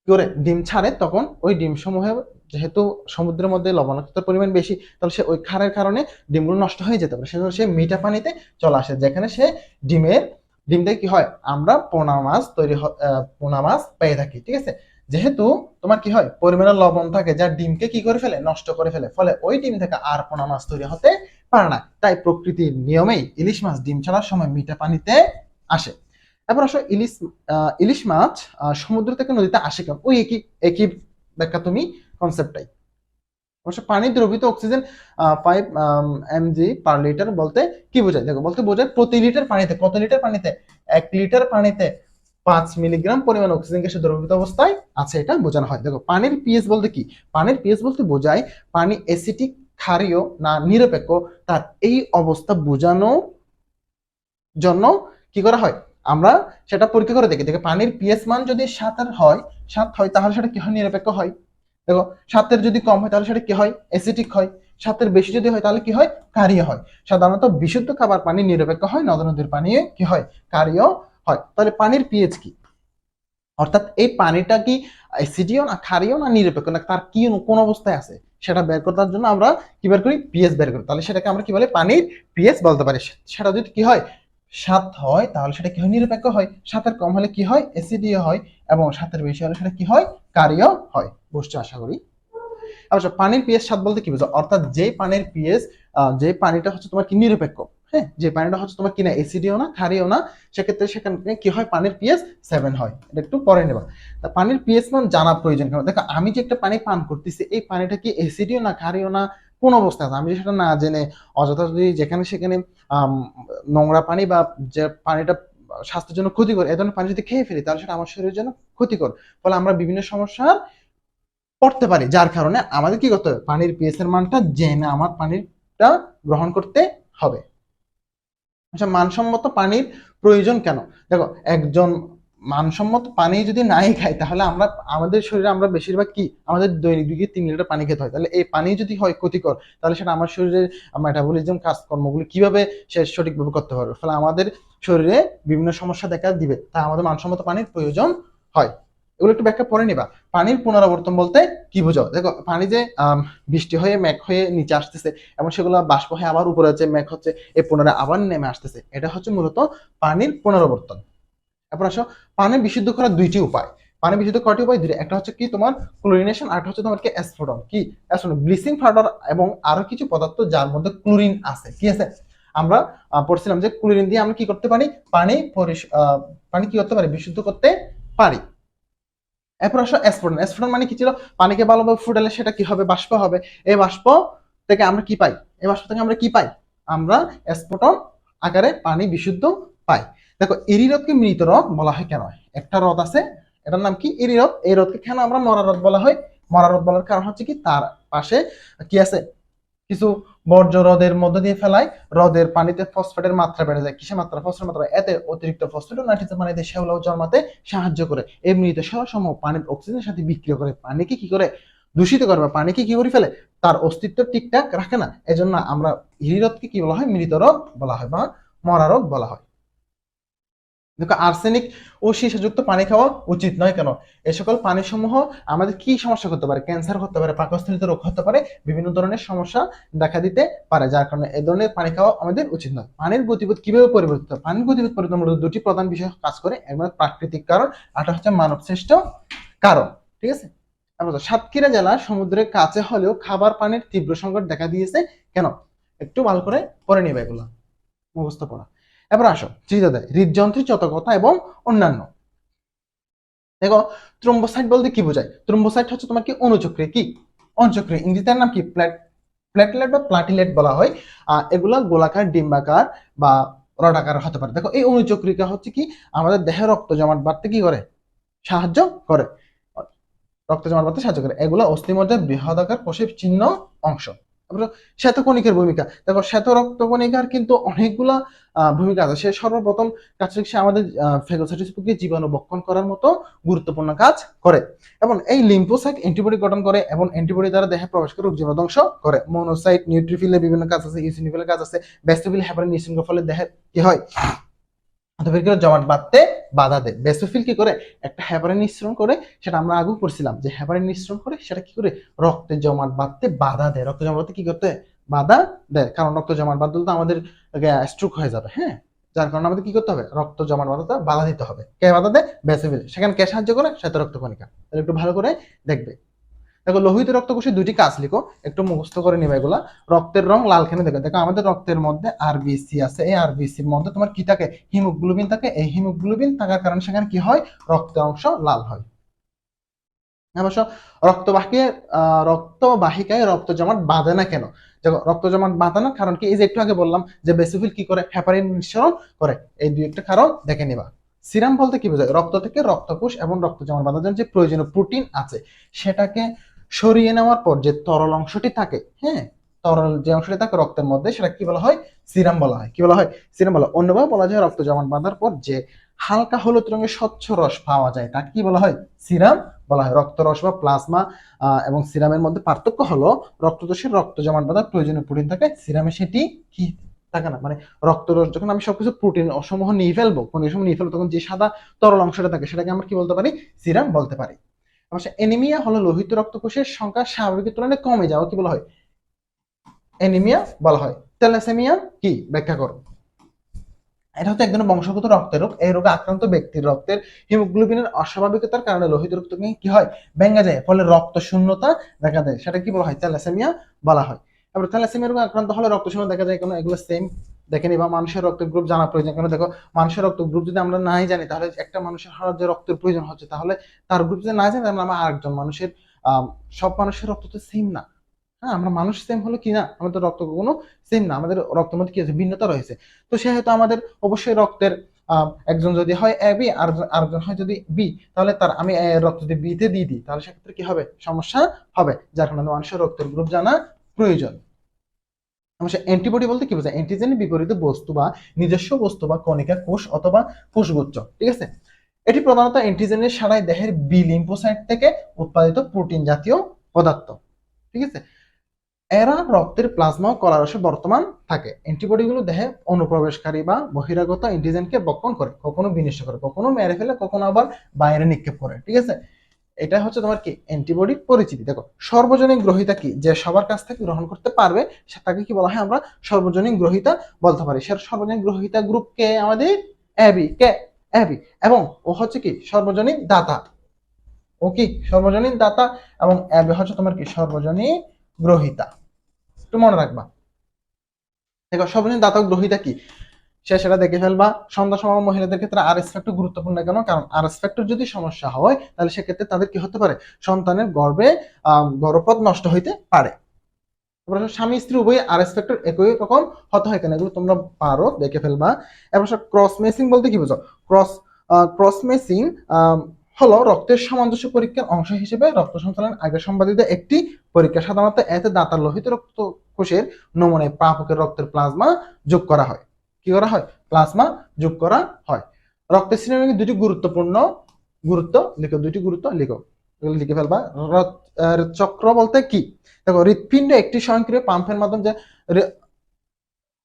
Speaker 1: করে ডিম ছাড়ে, তখন ওই ডিম সমূহে যেহেতু সমুদ্রের মধ্যে লবণাক্ততার পরিমাণ বেশি, তাহলে সে ওই ক্ষারের কারণে ডিমগুলো নষ্ট হয়ে যেতে পারে, সেজন্য সে মিঠা পানিতে চলে আসে, যেখানে সে ডিম থেকে কি হয়, আমরা পোনা মাছ পেয়ে থাকি। ঠিক আছে, যেহেতু তোমার কি হয়, পরিমাণে লবণ থাকে যা ডিমকে কি করে ফেলে, নষ্ট করে ফেলে, ফলে ওই ডিম থেকে আর পোনা মাছ তৈরি হতে পারে না, তাই প্রকৃতির নিয়মেই ইলিশ মাছ ডিম ছাড়ার সময় মিঠা পানিতে আসে। এবার আসো ইলিশ মাছ সমুদ্র থেকে নদীতে আসে কেন, ওই একই একই ব্যাখ্যা তুমি কনসেপ্টটাই। অবশ্য পানি দ্রবীভূত অক্সিজেন 5 mg পার লিটার বলতে কি বোঝায়, দেখো বলতে বোঝায় প্রতি লিটার পানিতে, কত লিটার পানিতে, 1 লিটার পানিতে 5 মিলিগ্রাম পরিমাণ অক্সিজেন গ্যাসের দ্রবীভূত অবস্থায় আছে, এটা বোঝানো হয়। দেখো পানির পিএইচ বলতে কি, পানির পিএইচ বলতে বোঝায় পানি অ্যাসিডিক, ক্ষারীয় না নিরপেক্ষ, তার এই অবস্থা বোঝানোর জন্য কি করা হয়, আমরা সেটা পরীক্ষা করে দেখি। দেখো পানির পিএইচ মান যদি 7 হয়, তাহলে সেটা কি হয়, নিরপেক্ষ হয়। দেখো 7 যদি কম হয় তাহলে সেটা কি হয়, অ্যাসিডিক হয়। 7 বেশি যদি হয় তাহলে কি হয়, ক্ষারীয় হয়। সাধারণত বিশুদ্ধ খাবার পানি নিরপেক্ষ হয়, নদ নদীর পানি কি হয়, ক্ষারীয় হয়। তাহলে পানির পিএইচ কি, অর্থাৎ এই পানিটা কি অ্যাসিডীয় না ক্ষারীয় না নিরপেক্ষ, না তার কি কোন অবস্থায় আছে, সেটা বের করার জন্য আমরা কি বের করি, পিএইচ বের করি। তাহলে সেটাকে আমরা কি বলে, পানির পিএইচ বলতে পারি। সেটা যদি কি হয়, 7 হয়, তাহলে সেটা কি হয়, নিরপেক্ষ হয়। 7 কম হলে কি হয়, অ্যাসিডীয় হয়, এবং 7 বেশি হলে সেটা কি হয়, ক্ষারীয় হয়। বুঝছো আশা করি। আচ্ছা, পানির পিএইচ 7 বলতে কি বোঝো, অর্থাৎ যে পানির পিএইচ, যে পানিটা হচ্ছে তোমার কি নিরপেক্ষ, হ্যাঁ, যে পানিটা হচ্ছে তোমার কি না অ্যাসিডীয় না ক্ষারীয় না, সেক্ষেত্রে সেখানে কি হয়, পানির পিএইচ 7 হয়। এটা একটু পরে নেবা। পানির পিএইচ মান জানা প্রয়োজন কেন, দেখো আমি যে একটা পানি পান করতেছি, এই পানিটা কি অ্যাসিডীয় না ক্ষারীয় না কোন অবস্থায় আছে, আমি সেটা না জেনে অযথা যদি যেখানে সেখানে নোংরা পানি বা যে পানিটা স্বাস্থ্যের জন্য ক্ষতিকর, এ ধরনের পানি যদি খেয়ে ফেলি, তাহলে সেটা আমার শরীরের জন্য ক্ষতিকর, ফলে আমরা বিভিন্ন সমস্যার পড়তে পারি, যার কারণে আমাদের কি করতে হবে, পানির পিএইচ এর মানটা জেনে আমার পানিটা গ্রহণ করতে হবে। আচ্ছা, মানসম্মত পানির প্রয়োজন কেন, দেখো একজন মানসম্মত পানি যদি নাই খাই, তাহলে আমরা আমাদের শরীরে আমরা বেশিরভাগ কি, আমাদের দৈনিক 2 থেকে 3 লিটার পানি খেতে হয়, তাহলে এই পানি যদি হয় ক্ষতিকর, তাহলে সেটা আমার শরীরের মেটাবলিজম কাজকর্মগুলি কিভাবে সে সঠিকভাবে করতে পারবে, ফলে আমাদের শরীরে বিভিন্ন সমস্যা দেখা দিবে, তাই আমাদের মানসম্মত পানির প্রয়োজন হয়। এগুলো একটু ব্যাখ্যা পরে নিবা। পানির পুনরাবর্তন বলতে কি বোঝো, দেখো পানি যে বৃষ্টি হয়ে মেঘ হয়ে নিচে আসতেছে এবং সেগুলো বাষ্প হয়ে আবার উপরে হচ্ছে, মেঘ হচ্ছে, এই পুনরায় আবার নেমে আসতেছে, এটা হচ্ছে মূলত পানির পুনরাবর্তন। এরপর আসো, পানি বিশুদ্ধ করার 2টি উপায়। পানি বিশুদ্ধ করার উপায় 2টি, একটা হচ্ছে কি তোমার ক্লোরিনেশন, আর একটা হচ্ছে তোমার কি অ্যাসফোডন, কি অ্যাসফোডন, ব্লিচিং পাউডার এবং আরো কিছু পদার্থ যার মধ্যে ক্লোরিন আছে, কি আছে, আমরা পড়ছিলাম যে ক্লোরিন দিয়ে আমরা কি করতে পারি, পানি কি করতে পারি, বিশুদ্ধ করতে পারি। এরপর আসো অ্যাসফোডন। অ্যাসফোডন মানে কি ছিল, পানিকে ভালোভাবে ফুটালে সেটা কি হবে, বাষ্প হবে, এই বাষ্প থেকে আমরা কি পাই? এই বাষ্প থেকে আমরা কি পাই? আমরা স্ফুটন আকারে পানি বিশুদ্ধ পাই। দেখো এরি হ্রদকে মৃত হ্রদ বলা হয় কেন? একটা হ্রদ আছে, এটার নাম কি? এরি হ্রদ। এই হ্রদকে কেন আমরা মরা হ্রদ বলা হয়? মরা হ্রদ বলার কারণ হচ্ছে কি, তার পাশে কি আছে? কিছু বর্জ্য হ্রদের মধ্য দিয়ে ফেলায়, হ্রদের পানিতে ফসফেটের মাত্রা বেড়ে যায়। কিসের মাত্রা? ফসফেটের মাত্রা। এতে অতিরিক্ত ফসফেট ও নাইট্রোজেন পানিতে শ্যাওলা জন্মাতে সাহায্য করে। এই মৃত শ্যাওলা সমূহ পানির অক্সিজেনের সাথে বিক্রিয়া করে পানিকে কি করে? দূষিত করে, বা পানিকে কি করে ফেলে? তার অস্তিত্ব ঠিকঠাক রাখে না। এজন্য আমরা এরি হ্রদকে কি বলা হয়? মৃত হ্রদ বলা হয় বা মরা হ্রদ বলা হয়। দেখো আর্সেনিক ও সীসাযুক্ত পানি খাওয়া উচিত নয় কেন? এই সকল পানি সমূহ আমাদের কি সমস্যা করতে পারে? ক্যান্সার হতে পারে, পাকস্থলীতে রোগ হতে পারে, বিভিন্ন ধরনের সমস্যা দেখা দিতে পারে, যার কারণে এই ধরনের পানি খাওয়া আমাদের উচিত নয়। পানির গতিপথ কিভাবে পরিবর্তিত হয়? পানির গতিপথ পরিবর্তন মূলত দুটি প্রধান বিষয় কাজ করে। একবার প্রাকৃতিক কারণ, আর হচ্ছে মানব সৃষ্ট কারণ। ঠিক আছে? সাতক্ষীরা জেলা সমুদ্রের কাছে হলেও খাবার পানির তীব্র সংকট দেখা দিয়েছে কেন? একটু ভালো করে পড়ে নিবে, এগুলো মুখস্থ পড়া। এবার আসো তৃতীয়তে, হৃদযন্ত্রের চটকতা এবং অন্যান্য। দেখো থ্রোম্বোসাইট বলতে কি বোঝায়? থ্রোম্বোসাইট হচ্ছে তোমার কি? অনুচক্রিয়া। কি অনুচক্রিয়া? ইংরেজির নাম কি? প্লেটলেট বা প্লাটিলেট বলা হয়। এগুলা গোলাকার, ডিম্বাকার বা রডাকার হতে পারে। দেখো এই অনুচক্রিকা হচ্ছে কি, আমাদের দেহে রক্ত জমাট বাড়তে কি করে? সাহায্য করে। রক্ত জমাট বাড়তে সাহায্য করে। এগুলা অস্থিমজ্জার বৃহদাকার কোষের চিহ্ন অংশ। শ্বেতকণিকার ভূমিকা। দেখো শ্বেত রক্তকণিকার কিন্তু অনেকগুলা ভূমিকা আছে। সে সর্বপ্রথম কাজটা সে আমাদের ফেগোসাইটোসকে জীবাণু বক্ষণ করার মতো গুরুত্বপূর্ণ কাজ করে। এবং এই লিম্ফোসাইট অ্যান্টিবডি গঠন করে এবং অ্যান্টিবডি দ্বারা দেহে প্রবেশ করে রোগ জীবাণু ধ্বংস করে। মনোসাইট নিউট্রিফিলের বিভিন্ন কাজ আছে, ইওসিনোফিলের কাজ আছে, বেসোফিল হেপারিন নিঃসরণের ফলে দেহে কি হয়? জমাট বাঁধতে বাধা দেয়। বেসোফিল কি করে? একটা হেপারিন নিঃসরণ করে, সেটা আমরা আগে পড়ছিলাম যে হেপারিন নিঃসরণ করে সেটা কি করে? রক্তে জমাট বাঁধতে বাধা দেয়। রক্ত জমাট বাঁধতে কি করতে? বাধা দেয়। কারণ রক্ত জমাট বাঁধলে তো আমাদের স্ট্রোক হয়ে যাবে। হ্যাঁ, যার কারণে আমাদের কি করতে হবে? রক্ত জমাট বাঁধাতে বাধা দিতে হবে। কে বাধা দেয়? বেসোফিল। সেখানে কে সাহায্য করে? শ্বেত রক্তকণিকা। তাহলে একটু ভালো করে দেখবে। দেখো লোহিত রক্তকোষে দুইটি কাজ লিখো, একটু মুখস্থ করে নিবে এগুলা। রক্তের রং লাল কেন? দেখো দেখো আমাদের রক্তের মধ্যে আরবিসি আছে। এই আরবিসির মধ্যে তোমার কি থাকে? হিমোগ্লোবিন থাকে। এই হিমোগ্লোবিন থাকার কারণে সেখানে কি হয়? রক্তের অংশ লাল হয়। অবশ্য রক্তবাহিকায় রক্ত জমাট বাঁধে না কেন? দেখো রক্ত জমাট বাঁধে না কারণ কি? এই যে একটু আগে বললাম যে বেসোফিল কি করে? হেপারিন নিঃসরণ করে। এই দুই একটা কারণ দেখে নিবা। সিরাম বলতে কি বোঝায়? রক্ত থেকে রক্তকোষ এবং রক্ত জমাট বাঁধার জন্য যে প্রয়োজনীয় প্রোটিন আছে সেটাকে সরিয়ে নেওয়ার পর যে তরল অংশটি থাকে, হ্যাঁ, তরল যে অংশটি থাকে রক্তের মধ্যে, সেটা কি বলা হয়? সিরাম বলা হয়। কি বলা হয়? সিরাম বলা হয়। অন্যভাবে বলা যায় রক্ত জমাট বাঁধার পর যে হালকা হলুদ রঙের স্বচ্ছ রস পাওয়া যায় তাকে কি বলা হয়? সিরাম বলা হয়। রক্তরস বা প্লাজমা এবং সিরামের মধ্যে পার্থক্য হলো রক্তকোষের রক্ত জমাট বাঁধার প্রয়োজনীয় প্রোটিন থাকে, সিরামে সেটি কি থাকে না। মানে রক্তরস যখন আমি সবকিছু প্রোটিন অসমূহ নিয়ে ফেলবো, কোন সময় নিয়ে ফেলবো, তখন যে সাদা তরল অংশটা থাকে সেটাকে আমরা কি বলতে পারি? সিরাম বলতে পারি। অবশ্য অ্যানিমিয়া হলো লোহিত রক্তকোষের সংখ্যা স্বাভাবিকের তুলনায় কমে যাওয়া কি বলা হয়? অ্যানিমিয়া বলা হয়। থ্যালাসেমিয়া কি? ব্যাখ্যা করো। এটা হচ্ছে এক ধরনের বংশগত রক্তের রোগ। এই রোগে আক্রান্ত ব্যক্তির রক্তের হিমোগ্লোবিনের অস্বাভাবিকতার কারণে লোহিত রক্তকে কি হয়? ভেঙে যায়, ফলে রক্ত শূন্যতা দেখা দেয়। সেটা কি বলা হয়? থ্যালাসেমিয়া বলা হয়। এবার থ্যালাসেমিয়া রোগে আক্রান্ত হলে রক্ত শূন্য দেখা যায় কেন? এগুলো সেম দেখে নিবা। মানুষের রক্তের গ্রুপ জানা প্রয়োজন কেন? দেখো মানুষের রক্ত গ্রুপ যদি আমরা নাই জানি, তাহলে একটা মানুষের হঠাৎ যে রক্তের প্রয়োজন হচ্ছে, তাহলে তার গ্রুপ যদি না জানি, তাহলে আমরা আরেকজন মানুষের সব মানুষের রক্ত তো সেম না। হ্যাঁ, আমরা মানুষ সেম হলো কি না, আমাদের রক্ত কোনো সেম না, আমাদের রক্তের মধ্যে কি আছে? ভিন্নতা রয়েছে। তো সেহেতু আমাদের অবশ্যই রক্তের একজন যদি হয় এ বি, আরেকজন হয় যদি বি, তাহলে তার আমি রক্ত যদি বি তে দিয়ে দিই, তাহলে সেক্ষেত্রে কি হবে? সমস্যা হবে। যার কারণে মানুষের রক্তের গ্রুপ জানা প্রয়োজন। অ্যান্টিবডি বলতে কি বোঝায়? অ্যান্টিজেনের বিপরীতে বস্তু বা নিজস্ব বস্তু বা কণিকা, কোষ অথবা কোষগুচ্ছ। ঠিক আছে? এটি প্রধানত অ্যান্টিজেনের সারায় দেহের বি লিম্ফোসাইট থেকে উৎপাদিত প্রোটিন জাতীয় পদার্থ। ঠিক আছে? এরা রক্তের প্লাজমা ও কলারসে বর্তমান থাকে। অ্যান্টিবডিগুলো দেহে অনুপ্রবেশকারী বা বহিরাগত অ্যান্টিজেনকে বক্ষণ করে, কখনো বিনষ্ট করে, কখনো মেরে ফেলে, কখনো আবার বাইরে নিক্ষেপ করে। ঠিক আছে? এটা হচ্ছে তোমার কি? অ্যান্টিবডির পরিচিতি। দেখো সর্বজনীন গ্রহীতা কি? যে সবার কাছ থেকে গ্রহণ করতে পারবে তাকে কি বলা হয়? আমরা সর্বজনীন গ্রহীতা বলতে পারি। সে সর্বজনীন গ্রহীতা গ্রুপ কে? আমাদের এবি। কে? এবি। এবং ও হচ্ছে কি? সর্বজনীন দাতা। ও কি? সর্বজনীন দাতা। এবং এবি হচ্ছে তোমার কি? সর্বজনীন গ্রহীতা। একটু মনে রাখবা। দেখো সর্বজনীন দাতক গ্রহীতা কি? সেটা দেখে ফেলবা। সন্ধ্যা সময় মহিলাদের ক্ষেত্রে আরএস ফ্যাক্টর গুরুত্বপূর্ণ কেন? কারণ আরএস ফ্যাক্টর যদি সমস্যা হয়, তাহলে সেক্ষেত্রে তাদের কি হতে পারে? সন্তানের গর্ভে গর্ভপাত নষ্ট হইতে পারে। এবার স্বামী স্ত্রী উভয় আরএস ফ্যাক্টর একই রকম হতে হয় কেন, এগুলো তোমরা পারো, দেখে ফেলবা। এবার ক্রস ম্যাচিং বলতে কি বুঝো? ক্রস ক্রস ম্যাচিং হলো রক্তের সামঞ্জস্য পরীক্ষার অংশ হিসেবে রক্ত সঞ্চালন আগে সম্পাদিত একটি পরীক্ষা। সাধারণত এতে দাতার লোহিত রক্ত কোষের নমুনায় প্রাপকের রক্তের প্লাজমা যোগ করা হয়। কি করা হয়? প্লাজমা যোগ করা হয়। রক্তের শ্রেণী দুটি গুরুত্ব লিখো, দুটি গুরুত্ব লিখো, এগুলো লিখে ফেলবা। চক্র বলতে কি? দেখো, হৃৎপিণ্ড একটি স্বয়ংক্রিয় পাম্পের মাধ্যমে যে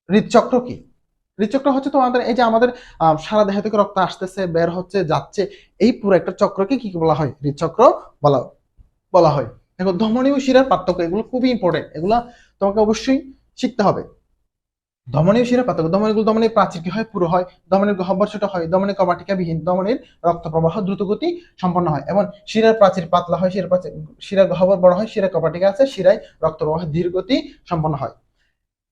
Speaker 1: হৃদচক্র কি? হৃদচক্র হচ্ছে তোমাদের এই যে আমাদের সারা দেহ থেকে রক্ত আসতেছে, বের হচ্ছে, যাচ্ছে, এই পুরো একটা চক্রকে কি বলা হয়? হৃদচক্র বলা বলা হয়। দেখো, ধমনী ও শিরার পার্থক্য, এগুলো খুবই ইম্পর্টেন্ট, এগুলো তোমাকে অবশ্যই শিখতে হবে। ধমনী ও শিরার পার্থক্য, ধমনীর প্রাচীর কি হয়? পুরো হয়। ধমনীর গহ্বর ছোট হয়। ধমনী কবাটিকা বিহীন। ধমনীর রক্ত প্রবাহ দ্রুত গতি সম্পন্ন হয়। এবং শিরার প্রাচীর পাতলা হয়। শিরার গহ্বর বড় হয়। শিরার কবাটিকা আছে। শিরায় রক্ত প্রবাহ ধীর গতি সম্পন্ন হয়।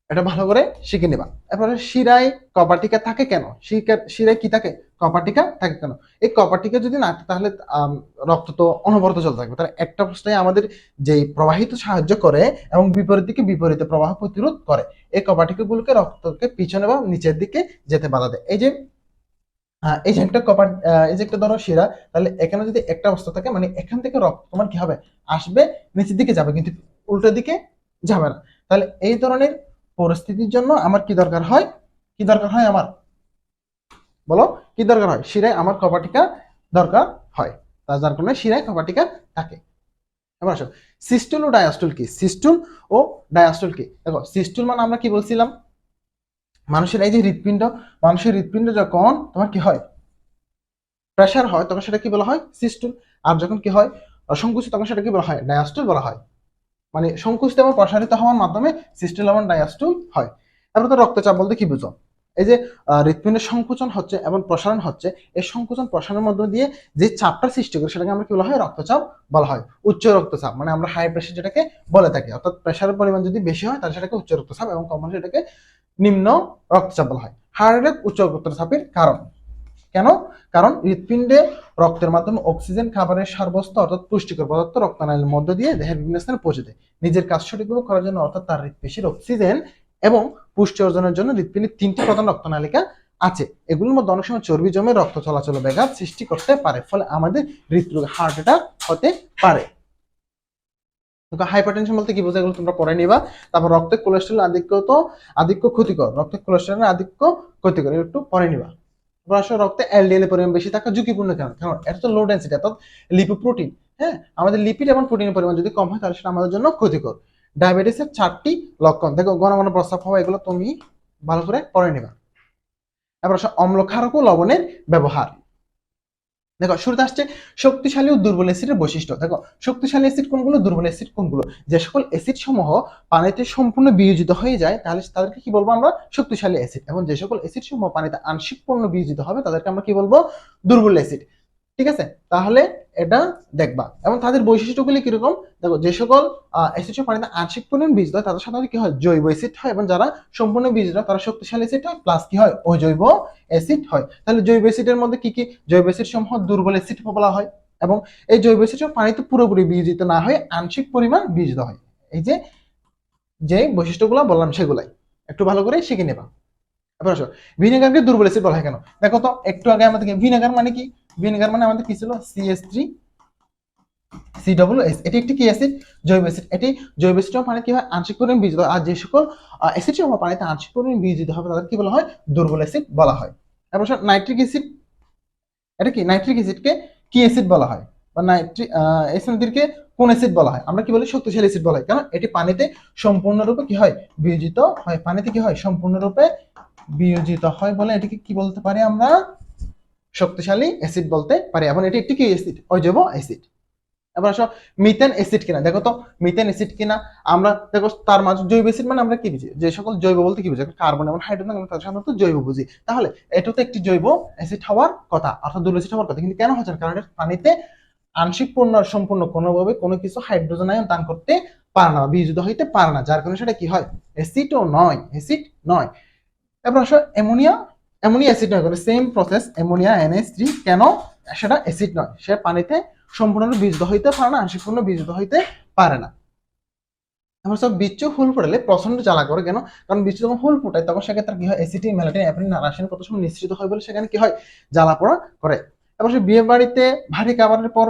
Speaker 1: এটা ভালো করে শিখে নিবা। এরপরে শিরায় কপাটিকা থাকে কেন? শিরায় কি থাকে? কপাটিকা থাকে কেন? এই কপাটিকা যদি না থাকে তাহলে রক্ত তো অনবরত চলতে থাকবে। তাহলে একটা প্রশ্নে আমাদের যেই প্রবাহিত সাহায্য করে এবং বিপরীত দিকে বিপরীতে প্রবাহ প্রতিরোধ করে, এই কপাটিকাগুলোকে রক্তকে পিছনে বা নিচের দিকে যেতে বাধা দেয়। এই যে একটা এই যে একটা ধরো শিরা, তাহলে এখানে যদি একটা অবস্থা থাকে, মানে এখান থেকে রক্ত তোমার কি হবে? আসবে, নিচের দিকে যাবে, কিন্তু উল্টো দিকে যাবে না। তাহলে এই ধরনের পরিস্থিতির জন্য আমার কি দরকার হয়? কি দরকার হয় আমার? বলো, কি দরকার হয়? শিরায় আমার কপাটিকা দরকার হয়, যার কারণে শিরায় কপাটিকা থাকে। এবার আসো, সিস্টুল ও ডায়াস্টুল কি? সিস্টুল ও ডায়াস্টুল কি? দেখো, সিস্টুল মানে আমরা কি বলছিলাম? মানুষের এই যে হৃৎপিণ্ড, মানুষের হৃৎপিণ্ড যখন তোমার কি হয়? প্রেসার হয়, তখন সেটা কি বলা হয়? সিস্টুল। আর যখন কি হয়? সংকুচিত, তখন সেটা কি বলা হয়? ডায়াস্টুল বলা হয়। মানে সংকুচিত এবং প্রসারিত হওয়ার মাধ্যমে সিস্টুল এবং ডায়াস্টুল হয়। এবার তো রক্তচাপ বলতে কি বুঝো? এই যে হৃৎপিণ্ডের সংকুচন হচ্ছে এবং প্রসারণ হচ্ছে, এই সংকুচন প্রসারণের মধ্য দিয়ে যে চাপটা সৃষ্টি করে সেটাকে আমরা কি বলা হয়? রক্তচাপ বলা হয়। উচ্চ রক্তচাপ মানে আমরা হাই প্রেসার যেটাকে বলে থাকি, অর্থাৎ প্রেসারের পরিমাণ যদি বেশি হয় তাহলে সেটাকে উচ্চ রক্তচাপ, এবং কম হলে সেটাকে নিম্ন রক্তচাপ বলা হয়। হার্ট অ্যাটাক উচ্চ রক্তচাপের কারণ। কেন? কারণ হৃৎপিণ্ডে রক্তের মাধ্যমে অক্সিজেন খাবারের সারবস্তু অর্থাৎ পুষ্টিকর পদার্থ রক্তনালীর মধ্য দিয়ে দেহের বিভিন্ন স্থানে পৌঁছে দেয়। নিজের কাজ সঠিকভাবে করার জন্য, অর্থাৎ তার হৃৎপেশির অক্সিজেন এবং পুষ্টি অর্জনের জন্য হৃৎপিণ্ডের 3টি প্রধান রক্তনালিকা আছে। এগুলোর মধ্যে অনেক সময় চর্বি জমে রক্ত চলাচল ব্যাঘাত সৃষ্টি করতে পারে, ফলে আমাদের হৃদরোগ, হার্ট অ্যাটাক হতে পারে। হাইপারটেনশন বলতে কি বোঝায়? এগুলো তোমরা পড়ে নিবা। তারপর রক্তে কোলেস্টেরল আধিক্য ক্ষতিকর। রক্তে কোলেস্টেরলের আধিক্য ক্ষতিকর, একটু পড়ে নিবা। আসলে রক্তে এলডিএল এর পরিমাণ বেশি থাকা ঝুঁকিপূর্ণ কেন? কারণ এটা তো লো ডেন্সিটি, অর্থাৎ লিপোপ্রোটিন। হ্যাঁ, আমাদের লিপিড এবং প্রোটিনের পরিমাণ যদি কম হয় তাহলে সেটা আমাদের জন্য ক্ষতিকর। ডায়াবেটিসের 4টি লক্ষণ, দেখো, ঘন ঘন প্রস্রাব হওয়া, এগুলো তুমি ভালো করে পড়ে নিবা। এবার অম্ল ক্ষারক ও লবণের ব্যবহার। দেখো, শুরুতে আসছে শক্তিশালী ও দুর্বল অ্যাসিডের বৈশিষ্ট্য। দেখো, শক্তিশালী অ্যাসিড কোনগুলো, দুর্বল অ্যাসিড কোনগুলো? যে সকল অ্যাসিড সমূহ পানিতে সম্পূর্ণ বিয়োজিত হয়ে যায় তাহলে তাদেরকে কি বলবো আমরা? শক্তিশালী অ্যাসিড। এবং যে সকল অ্যাসিড সমূহ পানিতে আংশিক পূর্ণ বিয়োজিত হবে তাদেরকে আমরা কি বলবো? দুর্বল অ্যাসিড। ঠিক আছে, তাহলে এটা দেখবা। এবং তাদের বৈশিষ্ট্যগুলি কিরকম? দেখো, যে সকল অ্যাসিড পানিতে আংশিক পরিমাণ বিয়োজিত হয় তাদের সাধারণত কি হয়? জৈব অ্যাসিড হয়, এবং যারা সম্পূর্ণ বিয়োজিত হয় তারা শক্তিশালী অ্যাসিড হয়, প্লাস কি হয়? অজৈব অ্যাসিড হয়। তাহলে জৈব অ্যাসিডের মধ্যে কি কি? জৈব অ্যাসিড সমূহ দুর্বল অ্যাসিড বলা হয়, এবং এই জৈব অ্যাসিড পানিতে পুরোপুরি বিয়োজিত না হয়ে আংশিক পরিমাণ বিয়োজিত হয়। এই যে বৈশিষ্ট্যগুলো বললাম সেগুলাই একটু ভালো করে শিখে নেবা। এবার আসো, ভিনেগারকে দুর্বল অ্যাসিড বলা হয় কেন? দেখো তো, একটু আগে আমাদের ভিনেগার মানে কি? ভিনেগার মানে আমাদের কি ছিল? CH3COOH। এটি একটি কি অ্যাসিড? জৈব অ্যাসিড। এটি জৈব অ্যাসিড পানি কি হয়? আংশিক পরিমাণ বিয়োজিত হয়। আর যে সকল অ্যাসিড পানিতে আংশিক পরিমাণ বিয়োজিত হবে তাদের কি বলা হয়? দুর্বল অ্যাসিড বলা হয়। এবার নাইট্রিক অ্যাসিড, এটা কি? নাইট্রিক অ্যাসিডকে কি অ্যাসিড বলা হয়? বা অ্যাসিডকে কোন অ্যাসিড বলা হয়? আমরা কি বলি? শক্তিশালী অ্যাসিড বলা হয়। কারণ এটি পানিতে সম্পূর্ণরূপে কি হয়? বিয়োজিত হয়। পানিতে কি হয়? সম্পূর্ণরূপে বিয়োজিত হয় বলে এটিকে কি বলতে পারি আমরা? শক্তিশালী অ্যাসিড বলতে পারি। এবং এটি একটি কি অ্যাসিড? অজৈব অ্যাসিড। এবার আসো, মিথেন অ্যাসিড কিনা। দেখো তো, মিথেন অ্যাসিড কিনা। আমরা দেখো তার মাঝে জৈব অ্যাসিড মানে আমরা কি বুঝি? যে সকল জৈব বলতে কি বুঝি? কার্বন এবং হাইড্রোজেন আমরা তাদের সাধারণত জৈব বুঝি। তাহলে এটা তো একটি জৈব অ্যাসিড হওয়ার কথা, অর্থাৎ দুর্বল অ্যাসিড হওয়ার কথা, কিন্তু কেন হচ্ছে না? কারণ এটা পানিতে আংশিক পূর্ণ সম্পূর্ণ কোনোভাবে কোনো কিছু হাইড্রোজেন আয়ন দান করতে পারে না, বিয়োজিত হইতে পারে না, যার কারণে সেটা কি হয়? অ্যাসিডও নয়, অ্যাসিড নয়। এবার আসো অ্যামোনিয়া অ্যাসিড নয়, সেম প্রসেস। অ্যামোনিয়া NH3 কেন সেটা অ্যাসিড নয়? সে পানিতে সম্পূর্ণ বিয়োজিত হইতে পারে না, আংশিক পূর্ণ বিয়োজিত হইতে পারে না। আমরা সব বিচ্ছু ফুল ফুটালে প্রচন্ড জ্বালা করে কেন? কারণ বিচ্ছু যখন ফুল ফুটায় তখন সেক্ষেত্রে কি হয়, অ্যাসিটিক ম্যালাটিন অ্যাপ্রিন রাসায়নিক কত সময় নিঃসৃত হয় বলে সেখানে কি হয়, জ্বালা পোড়া করে। তারপর সে বিয়ে বাড়িতে ভারী খাবারের পর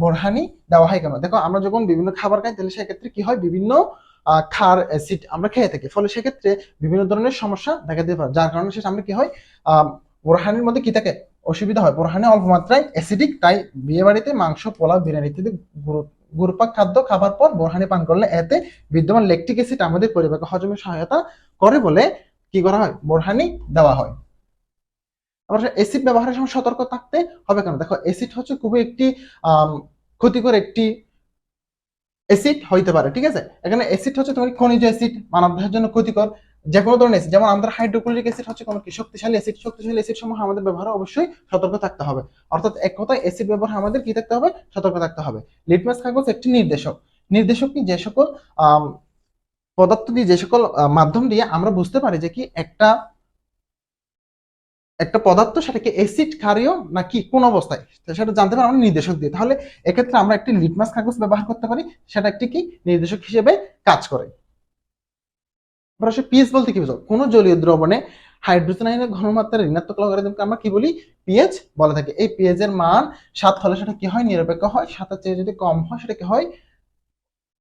Speaker 1: বোরহানি দেওয়া হয় কেন? দেখো আমরা যখন বিভিন্ন খাবার খাই তাহলে সেক্ষেত্রে কি হয়, বিভিন্ন ক্ষার অ্যাসিড আমরা খেয়ে থাকি, ফলে সেক্ষেত্রে বিভিন্ন ধরনের সমস্যা দেখা দিতে পারে, যার কারণে সে সামনে কি হয়, বোরহানির মধ্যে কি থাকে, অসুবিধা হয়। বোরহানি অল্প মাত্রায় অ্যাসিডিক, তাই বিয়ে বাড়িতে মাংস, পোলাও, বিরিয়ানি ইত্যাদি গুরুপাক খাদ্য খাবার পর বোরহানি পান করলে এতে বিদ্যমান ল্যাকটিক অ্যাসিড আমাদের পরিপাকে হজমে সহায়তা করে বলে কি করা হয়, বোরহানি দেওয়া হয়। আবার অ্যাসিড ব্যবহারের সময় সতর্ক থাকতে হবে কেন? দেখো অ্যাসিড হচ্ছে খুবই একটি ক্ষতিকর একটি অ্যাসিড হইতে পারে, ঠিক আছে। এখানে অ্যাসিড হচ্ছে তোমার খনিজ অ্যাসিড, মানবদেহের জন্য ক্ষতিকর যে কোনো ধরনের অ্যাসিড, যেমন আমাদের হাইড্রোক্লোরিক অ্যাসিড হচ্ছে কোনো কি শক্তিশালী অ্যাসিড, শক্তিশালী অ্যাসিড সমূহ আমাদের ব্যবহারে অবশ্যই সতর্ক থাকতে হবে। অর্থাৎ এক কথায় অ্যাসিড ব্যবহারে আমাদের কি থাকতে হবে, সতর্ক থাকতে হবে। লিটমাস কাগজ একটি নির্দেশক। নির্দেশক কি, যে সকল পদার্থ দিয়ে, যে সকল মাধ্যম দিয়ে আমরা বুঝতে পারি যে কি একটা একটা পদার্থ সেটাকে অ্যাসিড, ক্ষারীয় নাকি কোন অবস্থায়, সেটা জানতে পারি আমরা নির্দেশক দিয়ে। তাহলে এক্ষেত্রে আমরা একটি লিটমাস কাগজ ব্যবহার করতে পারি, সেটা একটি কি নির্দেশক হিসেবে কাজ করে। পিএইচ বলতে কি বুঝো, কোন জলীয় দ্রবণে হাইড্রোজেন আয়নের ঘনমাত্রার ঋণাত্মক লগারিদমকে আমরা কি বলি, পিএইচ বলে থাকি। এই পিএইচ এর মান 7 হলে সেটা কি হয়, নিরপেক্ষ হয়। 7 এর চেয়ে যদি কম হয় সেটা কি হয়,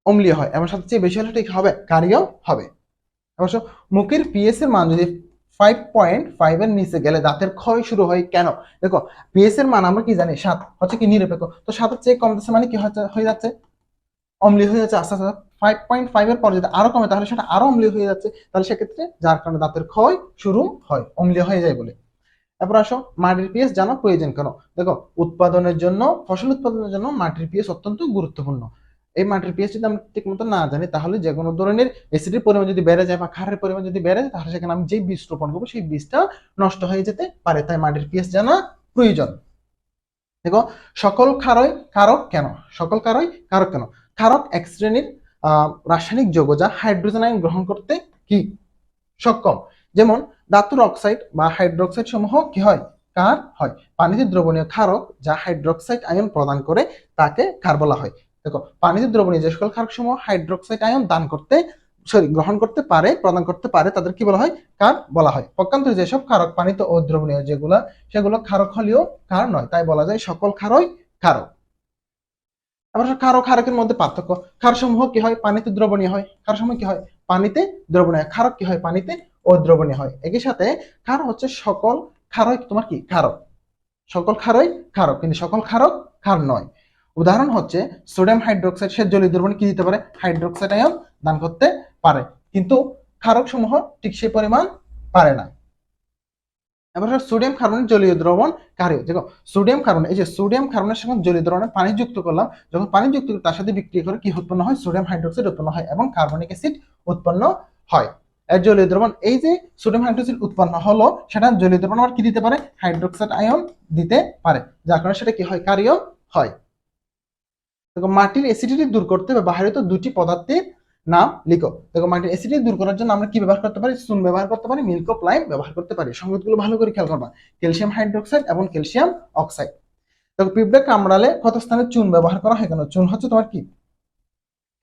Speaker 1: অম্লীয় হয়। এবং 7 এর চেয়ে বেশি হলে সেটা কি হবে, ক্ষারীয় হবে। অবশ্য মুখের পিএইচ এর মান যদি 5.5 এর নিচে গেলে দাঁতের ক্ষয় শুরু হয় কেন? দেখো পিএইচ এর মান আমরা কি জানি, 7 হচ্ছে কি নিরপেক্ষ, তো 7 এর চেয়ে কমতেছে মানে কি হয়ে যাচ্ছে, অম্লীয় হয়ে যাচ্ছে আস্তে আস্তে। 5.5 এর পর যদি আরো কমে তাহলে সেটা আরো অম্লীয় হয়ে যাচ্ছে, তাহলে সেক্ষেত্রে যার কারণে দাঁতের ক্ষয় শুরু হয়, অম্লীয় হয়ে যায় বলে। এরপর আসো মাটির পিএইচ জানা প্রয়োজন কেন? দেখো উৎপাদনের জন্য, ফসল উৎপাদনের জন্য মাটির পিএইচ অত্যন্ত গুরুত্বপূর্ণ। এই মাটির পিএইচ যদি আমরা ঠিক মতো না জানি তাহলে যে কোনো ধরনের অ্যাসিডের পরিমাণ যদি বেড়ে যায় বা ক্ষারের পরিমাণ যদি বেড়ে যায় তাহলে সেখানে আমি যে বীজ রোপণ করবো সেই বীজটা নষ্ট হয়ে যেতে পারে, তাই মাটির পিএইচ জানা প্রয়োজন। দেখো সকল ক্ষারই কারক কেন? সকল ক্ষারই কারক কেন? ক্ষারক এক শ্রেণীর রাসায়নিক যৌগ যা হাইড্রোজেন আয়ন গ্রহণ করতে কি সক্ষম। যেমন ধাতুর অক্সাইড বা হাইড্রোক্সাইড সমূহ কি হয়, ক্ষার হয়। পানিতে দ্রবণীয় ক্ষারক যা হাইড্রোক্সাইড আয়ন প্রদান করে তাকে ক্ষার বলা হয়। দেখো পানিতে দ্রবণীয় যে সকল ক্ষারক সমূহ হাইড্রোক্সাইড আয়ন গ্রহণ করতে পারে, প্রদান করতে পারে, তাদের কি বলা হয়, ক্ষার বলা হয়। পক্ষান্তরে যেসব ক্ষারক পানিতে অদ্রবণীয় সেগুলো ক্ষারক হলেও ক্ষার নয়, তাই বলা যায় সকল ক্ষারই ক্ষারক। আবার ক্ষার ও ক্ষারকের মধ্যে পার্থক্য, ক্ষারসমূহ কি হয়, পানিতে দ্রবণীয় হয়। ক্ষারসমূহ কি হয়, পানিতে দ্রবণীয়। ক্ষারক কি হয়, পানিতে অদ্রবণীয় হয়। একই সাথে ক্ষার হচ্ছে সকল ক্ষারই তোমার কি ক্ষারক, সকল ক্ষারই ক্ষারক, কিন্তু সকল ক্ষারক ক্ষার নয়। উদাহরণ হচ্ছে সোডিয়াম হাইড্রোক্সাইড, সে জলীয় দ্রবণে কি দিতে পারে, হাইড্রোক্সাইড আয়ন দান করতে পারে, কিন্তু ক্ষারক সমূহ ঠিক সেই পরিমাণ পারে না। এবার সোডিয়াম কার্বনেট জলীয় দ্রবণ ক্ষারীয়। দেখো সোডিয়াম কার্বন, এই যে সোডিয়াম কার্বনের সঙ্গে জলীয় দ্রবণে পানি যুক্ত করলাম, যখন পানি যুক্ত করি তার সাথে বিক্রিয়া করে কি উৎপন্ন হয়, সোডিয়াম হাইড্রোক্সাইড উৎপন্ন হয় এবং কার্বনিক অ্যাসিড উৎপন্ন হয়। এর জলীয় দ্রবণ, এই যে সোডিয়াম হাইড্রোক্সাইড উৎপন্ন হলো সেটা জলীয় দ্রবণ আবার কি দিতে পারে, হাইড্রোক্সাইড আয়ন দিতে পারে, যার কারণে সেটা কি হয়, ক্ষারীয় হয়। দেখো মাটির অ্যাসিডিটি দূর করতে ব্যবহৃত দুটি পদার্থের নাম লিখো। দেখো মাটির অ্যাসিডিটি দূর করার জন্য আমরা কি ব্যবহার করতে পারি, চুন ব্যবহার করতে পারি, মিল্ক অফ লাইম ব্যবহার করতে পারি। সংকেতগুলো ভালো করে খেয়াল করবা, ক্যালসিয়াম হাইড্রোক্সাইড এবং ক্যালসিয়াম অক্সাইড। দেখো পিঁপড়ে কামড়ালে ক্ষত স্থানে চুন ব্যবহার করা হয় কেন? চুন হচ্ছে তোমার কি,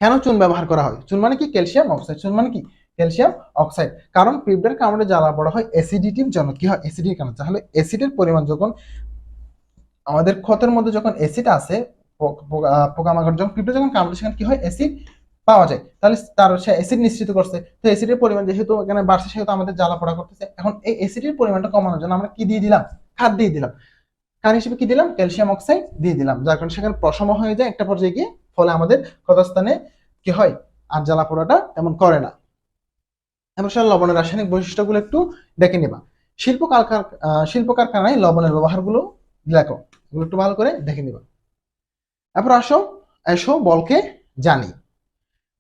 Speaker 1: কেন চুন ব্যবহার করা হয়? চুন মানে কি, ক্যালসিয়াম অক্সাইড। চুন মানে কি, ক্যালসিয়াম অক্সাইড। কারণ পিঁপড়ের কামড়ে জ্বালা পড়া হয় অ্যাসিডিটির জন্য, কি হয়, অ্যাসিডির কারণে। তাহলে অ্যাসিডের পরিমাণ যখন আমাদের ক্ষতের মধ্যে যখন অ্যাসিড আছে, পোকামাকড় যখন পিঁপড়ে যখন কামড়ে সেখানে কি হয়, অ্যাসিড পাওয়া যায়, তাহলে তার সে অ্যাসিড নিঃসৃত করছে, তো অ্যাসিডের পরিমাণ যেহেতু এখানে বাড়ছে সেহেতু আমাদের জ্বালা পোড়া করতেছে। এখন এই অ্যাসিডের পরিমাণটা কমানোর জন্য আমরা কি দিয়ে দিলাম, ক্ষার দিয়ে দিলাম। ক্ষার হিসেবে কি দিলাম, ক্যালসিয়াম অক্সাইড দিয়ে দিলাম, যার কারণে সেখানে প্রশম হয়ে যায় একটা পর্যায়ে গিয়ে, ফলে আমাদের ক্ষতস্থানে কি হয়, আর জ্বালা পোড়াটা তেমন করে না। এবার লবণের রাসায়নিক বৈশিষ্ট্যগুলো একটু দেখে নিবা। শিল্প কারখানায় লবণের ব্যবহারগুলো লেখো, এগুলো একটু ভালো করে দেখে নিবা। এরপর এসো বলকে জানি।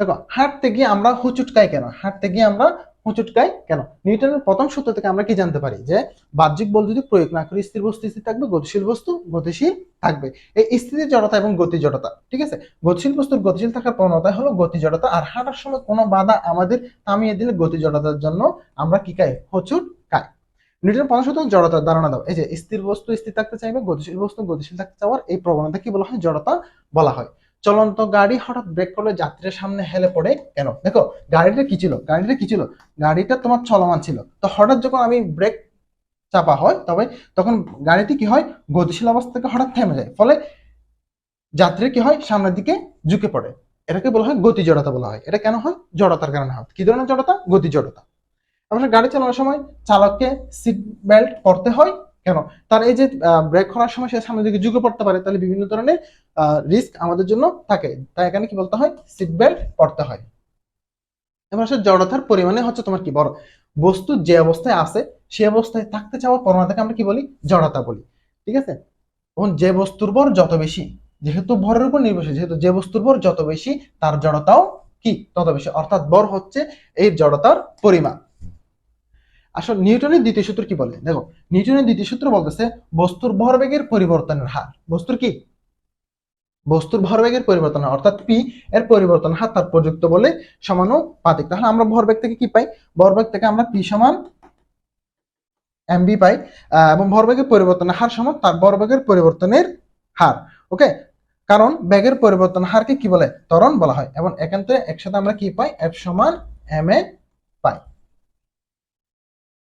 Speaker 1: দেখো হাঁটতে গিয়ে আমরা হুচুটকাই কেন? হাঁটতে গিয়ে আমরা হুচুটকাই কেন? নিউটনের প্রথম সূত্র থেকে আমরা কি জানতে পারি যে বাহ্যিক বল যদি প্রয়োগ না করি স্থির বস্তু স্থির থাকবে, গতিশীল বস্তু গতিশীল থাকবে। এই স্থিতি জড়তা এবং গতি জড়তা, ঠিক আছে। গতিশীল বস্তুর গতিশীল থাকার প্রবণতা হলো গতি জড়তা, আর হাঁটার সময় কোনো বাধা আমাদের থামিয়ে দিলে গতি জড়তার জন্য আমরা কি খাই, হুচুট খাই। নিউটনের প্রথম সূত্র জড়তার ধারণা দাও। এই যে স্থির বস্তু স্থির থাকতে চাইবে, গতিশীল বস্তু গতিশীল থাকতে চাওয়ার এই প্রবণতা কি বলা হয়, জড়তা বলা হয়। চলন্ত গাড়ি হঠাৎ ব্রেক করলে যাত্রীর সামনে হেলে পড়ে কেন? দেখো গাড়িটা কি ছিল, গাড়িটা তোমার চলমান ছিল, তো হঠাৎ যখন আমি ব্রেক চাপা হয় তখন গাড়িটি কি হয়, গতিশীল অবস্থা থেকে হঠাৎ থেমে যায়, ফলে যাত্রী কি হয়, সামনের দিকে ঝুঁকে পড়ে। এটাকে বলা হয় গতি জড়তা বলা হয়। এটা কেন হয়? জড়তার কারণে হয়। কি ধরনের জড়তা? গতি জড়তা। আমরা গাড়ি চালানোর সময় চালককে সিট বেল্ট পরতে হয় কেন? তার এই যে ব্রেক করার সময় সে সামনের দিকে ঝুঁকে পড়তে পারে, তাহলে বিভিন্ন ধরনের রিস্ক আমাদের জন্য থাকে, তাই এখানে কি বলতে হয়, সিট বেল্ট পরতে হয়। এবার আসলে জড়তার পরিমাণে হচ্ছে তোমার কি বড়, বস্তু যে অবস্থায় আছে সে অবস্থায় থাকতে চাওয়ার প্রবণতাকে আমরা কি বলি, জড়তা বলি। ঠিক আছে, এবং যে বস্তুর ভর যত বেশি, যেহেতু ভরের উপর নির্ভরশীল, যেহেতু যে বস্তুর ভর যত বেশি তার জড়তাও কি তত বেশি, অর্থাৎ ভর হচ্ছে এই জড়তার পরিমাণ। আসলে নিউটনের দ্বিতীয় সূত্র কি বলে? দেখো নিউটনের দ্বিতীয় সূত্র বলতেছে বস্তুর ভরবেগের পরিবর্তনের হার, বস্তুর ভরবেগের পরিবর্তন, অর্থাৎ পি এর পরিবর্তন হার তার প্রযুক্ত বলে সমানুপাতিক। তাহলে আমরা ভরবেগ থেকে কি পাই? ভরবেগ থেকে আমরা পি সমান এমবি পাই, এবং ভরবেগের পরিবর্তনের হার সমান তার ভরবেগের পরিবর্তনের হার। ওকে, কারণ বেগের পরিবর্তন হারকে কি বলে? ত্বরণ বলা হয়। এবং এখান থেকে একসাথে আমরা কি পাই? এফ সমান এম এ পাই।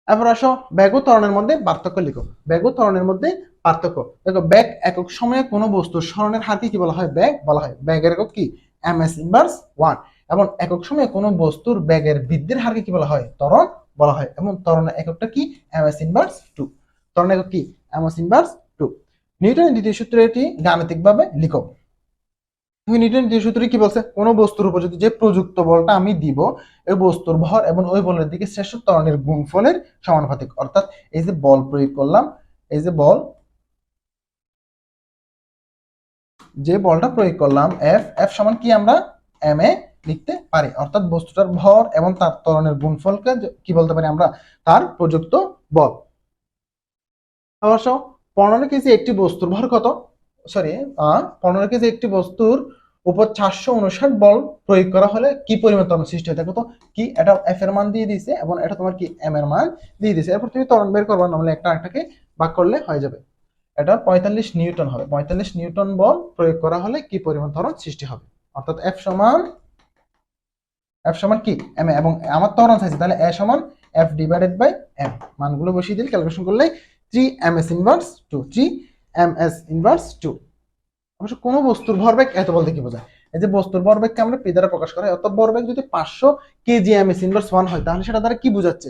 Speaker 1: এবার আসো বেগ ও ত্বরণের মধ্যে পার্থক্য লিখো। বেগ ও ত্বরণের মধ্যে পার্থক্য দেখো, বেগ একক সময়ে কোনো বস্তুর সরণের হারকে কি বলা হয়? বেগ বলা হয়। বেগের একক কি? MS inverse 1। এবং একক সময়ে কোনো বস্তুর বেগের বৃদ্ধির হারকে কি বলা হয়? ত্বরণ বলা হয়। এবং ত্বরণের এককটা কি? MS inverse 2। ত্বরণ একক কি? MS inverse 2। নিউটনের দ্বিতীয় সূত্র এটি গাণিতিকভাবে লিখো। নিউটনের দ্বিতীয় সূত্রে কি বলছে? কোনো বস্তুর উপর যদি যে প্রযুক্ত বলটা আমি দিব, ওই বস্তুর ভর এবং ওই বলের দিকে শ্রেষ্ঠ ত্বরণের গুণফলের সমানুপাতিক। অর্থাৎ এই যে বল প্রয়োগ করলাম, এই যে বলটা প্রয়োগ করলাম এফ, এফ সমান কি আমরা এম এ লিখতে পারি। অর্থাৎ বস্তুটার ভর এবং তার ত্বরণের গুণফলকে কি বলতে পারি আমরা? তার প্রযুক্ত বল। অবশ্য 15 কেজি একটি বস্তুর ভর কত? 15 কেজি একটি বস্তুর উপর 459 বল প্রয়োগ করা হলে কি পরিমাণ ত্বরণ সৃষ্টি হয়? দেখো তো কি, এটা এফ এর মান দিয়ে দিয়েছে এবং এটা তোমার কি এম এর মান দিয়ে দিয়েছে। এরপর তুমি ত্বরণ বের করবা, নাহলে একটা একটাকে ভাগ করলে হয়ে যাবে। এটা 45 নিউটন হবে। 45 নিউটন বল প্রয়োগ করা হলে কি পরিমাণ ত্বরণ সৃষ্টি হবে? অর্থাৎ এফ সমান কি এম, এবং আমার ত্বরণ চাইছে, তাহলে এ সমান এফ ডিভাইডেড বাই এম। মানগুলো বসিয়ে দিলে ক্যালকুলেশন করলে 3 ms ইনভার্স 2, 3 ms ইনভার্স 2। অবশ্য কোনো বস্তুর ভরবেগ এত বলতে কি বোঝায়? এই যে বস্তুর ভরবেগকে আমরা পি দ্বারা প্রকাশ করা হয়, অর্থাৎ ভরবেগ যদি 500 কেজি ms ইনভার্স 1 হয়, তাহলে সেটা দ্বারা কি বোঝাচ্ছে?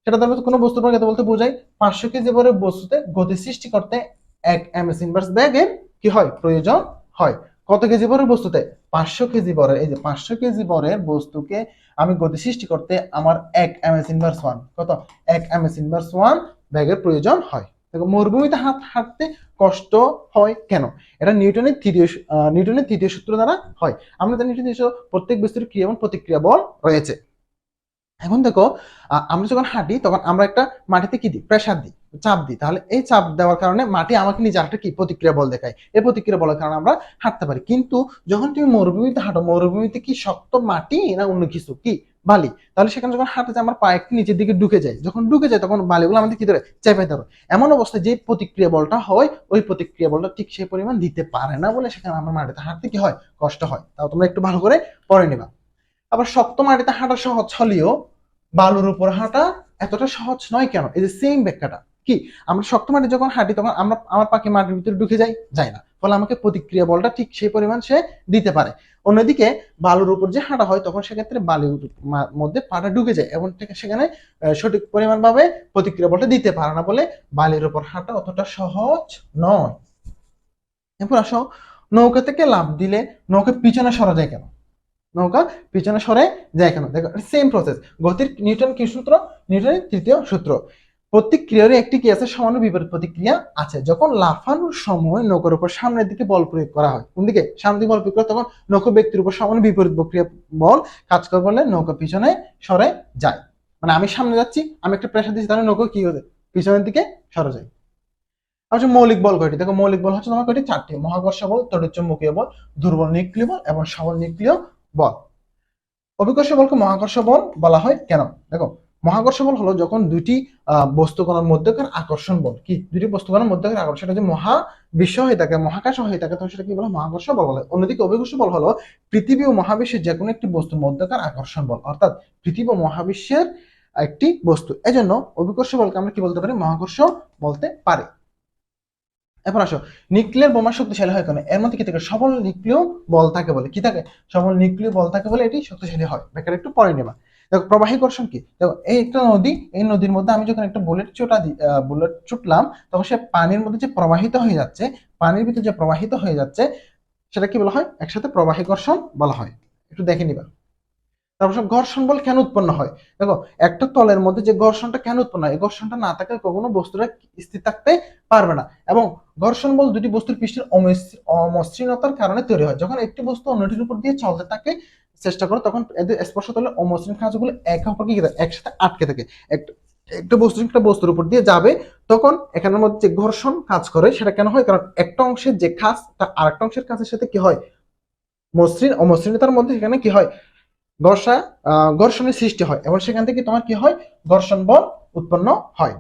Speaker 1: সেটা দ্বারা কোনো বস্তুর ভরবেগ এত বলতে বোঝায় 500 কেজি ভরের বস্তুতে গতি সৃষ্টি করতে 1 ms ইনভার্স বেগের কি হয়? প্রয়োজন হয়। কত কেজি ভরের বস্তুতে? 500 কেজি ভরের। এই যে 500 কেজি ভরের বস্তুকে আমি গতি সৃষ্টি করতে আমার 1 ms ইনভার্স 1 কত? 1 ms ইনভার্স 1 বেগের প্রয়োজন হয়। দেখো মরুভূমিতে হাঁটতে কষ্ট হয় কেন? এটা নিউটনের তৃতীয় সূত্র দ্বারা হয়। আমরা জানি প্রত্যেক বস্তুর ক্রিয়া এবং প্রতিক্রিয়া বল রয়েছে। এখন দেখো আমরা যখন হাঁটি তখন আমরা একটা মাটিতে কি দিই? প্রেসার দিই, চাপ দিই। তাহলে এই চাপ দেওয়ার কারণে মাটি আমাকে নিজে একটা কি প্রতিক্রিয়া বল দেখায়। এই প্রতিক্রিয়া বলের কারণে আমরা হাঁটতে পারি। কিন্তু যখন তুমি মরুভূমিতে হাঁটো, মরুভূমিতে কি শক্ত মাটি না অন্য কিছু? কি বালি। তাহলে সেখানে যখন হাঁটতে আমার পা একটু নিচের দিকে ঢুকে যায়, যখন ঢুকে যায় তখন বালিগুলো আমাদের কি ধরে? চেপে ধরে। এমন অবস্থায় যে প্রতিক্রিয়া বলটা হয়, ওই প্রতিক্রিয়া বলটা ঠিক সেই পরিমাণ দিতে পারে না বলে সেখানে আমার মাটিতে হাঁটতে কি হয়? কষ্ট হয়। তাও তোমরা একটু ভালো করে পড়ে নিবা। আবার শক্ত মাটিতে হাঁটা সহজ হলেও বালুর উপর হাঁটা এতটা সহজ নয় কেন? এই যে সেম ব্যাখ্যাটা কি, আমরা শক্ত মাটি যখন হাঁটি তখন আমার পাখি মাটির ভিতরে ঢুকে যায় না, ফলে আমাকে প্রতিক্রিয়া বলটা ঠিক সেই পরিমাণ সে দিতে পারে। অন্যদিকে বালুর উপর যে হাঁটা হয় তখন সেক্ষেত্রে বালির মধ্যে পাটা ঢুকে যায় এবং সেখানে সঠিক পরিমাণ ভাবে প্রতিক্রিয়া বলটা দিতে পারে না বলে বালির উপর হাঁটা অতটা সহজ নয়। এরপর আসো, নৌকা থেকে লাফ দিলে নৌকা পিছনে সরা যায় কেন? নৌকা পিছনে সরে যায় কেন? দেখো সেম প্রসেস। গতির নিউটন কি সূত্র? নিউটনের তৃতীয় সূত্র। প্রত্যেক ক্রিয়ারই একটি কি আছে? সমান বিপরীত প্রতিক্রিয়া আছে। যখন লাফানোর সময় নৌকার উপর সামনের দিকে বল প্রয়োগ করা হয়, কোন দিকে? সামনের দিকে বল প্রয়োগ করা, তখন নৌকা ব্যক্তির উপর সমান বিপরীত প্রক্রিয়া বল কাজ করে বলে নৌকা পিছনে সরে যায়। মানে আমি সামনে যাচ্ছি, আমি একটা প্রেসার দিচ্ছি, তাহলে নৌকা কি হবে? পিছনের দিকে সরে যায়। আচ্ছা, মৌলিক বল কয়টি? দেখো মৌলিক বল হচ্ছে তোমার কয়টি? 4টি। মহাকর্ষ বল, তড়িৎচুম্বকীয় বল, দুর্বল নিউক্লিয় বল এবং সবল নিউক্লিয় বল। অভিকর্ষ বলকে মহাকর্ষ বল বলা হয় কেন? দেখো মহাকর্ষ বল হলো যখন দুইটি বস্তুকণার মধ্যকার আকর্ষণ বল, কি দুইটি বস্তুকণার মধ্যকার আকর্ষণ, সেটা যদি মহাবিশ্ব হয়ে থাকে, মহাকাশ হয়ে থাকে, তখন সেটা কি বলে মহাকর্ষ বল বলে। অন্যদিকে অভিকর্ষ বল হলো পৃথিবী ও মহাবিশ্বের যে কোনো একটি বস্তুর মধ্যকার আকর্ষণ বল, অর্থাৎ পৃথিবী ও মহাবিশ্বের একটি বস্তু, এজন্য অভিকর্ষ বলকে আমরা কি বলতে পারি, মহাকর্ষ বলতে পারি। এখন আসো, নিউক্লিয়ার বোমা শক্তিশালী হয় কেন? এর মধ্যে কি থাকে, সবল নিউক্লিয় বল থাকে বলে, কি থাকে, সবল নিউক্লিয় বল থাকে বলে এটি শক্তিশালী হয়। ব্যাখ্যাটা একটু পরে নেবা। দেখো প্রবাহীকর্ষণ কি, দেখো এই একটা নদী, এই নদীর মধ্যে আমি যখন একটা বুলেট ছুটলাম, তখন সে পানির মধ্যে যে প্রবাহিত হয়ে যাচ্ছে, পানির ভিতরে যে প্রবাহিত হয়ে যাচ্ছে, সেটা কি বলা হয়, একসাথে প্রবাহীকর্ষণ বলা হয়। একটু দেখে নিবা। তারপর ঘর্ষণ বল কেন উৎপন্ন হয়? দেখো একটা তলের মধ্যে যে ঘর্ষণটা কেন উৎপন্ন হয়, এই ঘর্ষণটা না থাকলে কখনো বস্তুটা স্থির থাকতে পারবে না। এবং ঘর্ষণ বল দুটি বস্তুর পৃষ্ঠের অমসৃণতার কারণে তৈরি হয়। যখন একটি বস্তু অন্যটির উপর দিয়ে চলতে থাকে চেষ্টা করে, তখন এদের স্পর্শ তলে অমসৃণ খাঁজগুলো একে অপরকে একসাথে আটকে থাকে। একটা বস্তুর উপর দিয়ে যাবে, তখন এখানের মধ্যে যে ঘর্ষণ কাজ করে, সেটা কেন হয়, কারণ একটা অংশের যে খাঁজ আরেকটা অংশের কাজের সাথে কি হয়, অমসৃণতার মধ্যে সেখানে কি হয়, ঘর্ষণের সৃষ্টি হয়, এবং সেখান থেকে তোমার কি হয়, ঘর্ষণ বল উৎপন্ন হয়।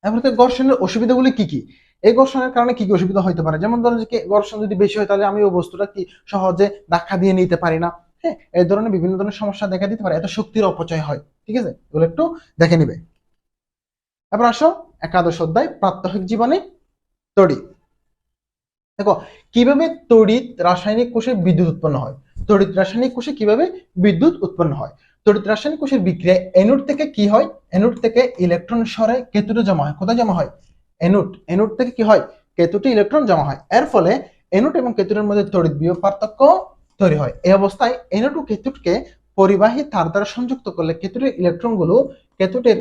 Speaker 1: এখন ঘর্ষণের অসুবিধাগুলি কি কি? এই ঘর্ষণের কারণে কি কি অসুবিধা হতে পারে? যেমন ধরো যে ঘর্ষণ যদি বেশি হয়, তাহলে আমি ওই বস্তুটা কি সহজে ধাক্কা দিয়ে নিতে পারি না। হ্যাঁ, এই ধরনের বিভিন্ন ধরনের সমস্যা দেখা দিতে পারে, এত শক্তির অপচয় হয়। ঠিক আছে, এগুলো একটু দেখে নিবে। এবার আসো একাদশ অধ্যায়, প্রাত্যহিক জীবনে তড়িৎ। দেখো কিভাবে তড়িৎ রাসায়নিক কোষে বিদ্যুৎ উৎপন্ন হয়। তড়িৎ রাসায়নিক কোষে কিভাবে বিদ্যুৎ উৎপন্ন হয়? তড়িৎ রাসায়নিক কোষের বিক্রিয়ায় অ্যানোড থেকে কি হয়, অ্যানোড থেকে ইলেকট্রন সরে কেতুতে জমা হয়। কোথায় জমা হয়? অ্যানোড থেকে কি হয়, কেতুতে ইলেকট্রন জমা হয়। এর ফলে অ্যানোড এবং কেতুটের মধ্যে তড়িৎ বিভব পার্থক্য তৈরি হয়। এই অবস্থায় অ্যানোড ও কেতুটকে পরিবাহী তার দ্বারা সংযুক্ত করলে কেতুটের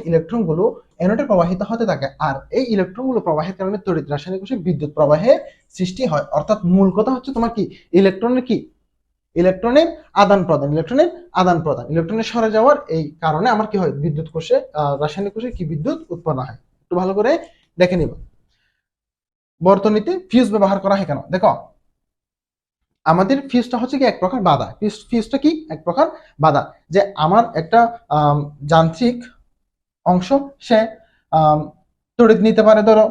Speaker 1: ইলেকট্রনগুলো অ্যানোডে প্রবাহিত হতে থাকে, আর এই ইলেকট্রনগুলো প্রবাহের কারণে তড়িৎ রাসায়নিক কোষে বিদ্যুৎ প্রবাহের সৃষ্টি হয়। অর্থাৎ মূল কথা হচ্ছে তোমার কি, ইলেকট্রনের আদান প্রদান, ইলেকট্রনের সরে যাওয়ার এই কারণে আমার কি হয়, বিদ্যুৎ কোষে রাসায়নিক কোষে কি বিদ্যুৎ উৎপন্ন হয়। একটু ভালো করে দেখে নিব। বর্তনীতে ফিউজ ব্যবহার করা হয় কেন? দেখো আমাদের ফিউজটা হচ্ছে কি এক প্রকার বাধা। ফিউজটা কি এক প্রকার বাধা, যে আমার একটা যান্ত্রিক অংশ, সে তড়িৎ নিতে পারে, ধরো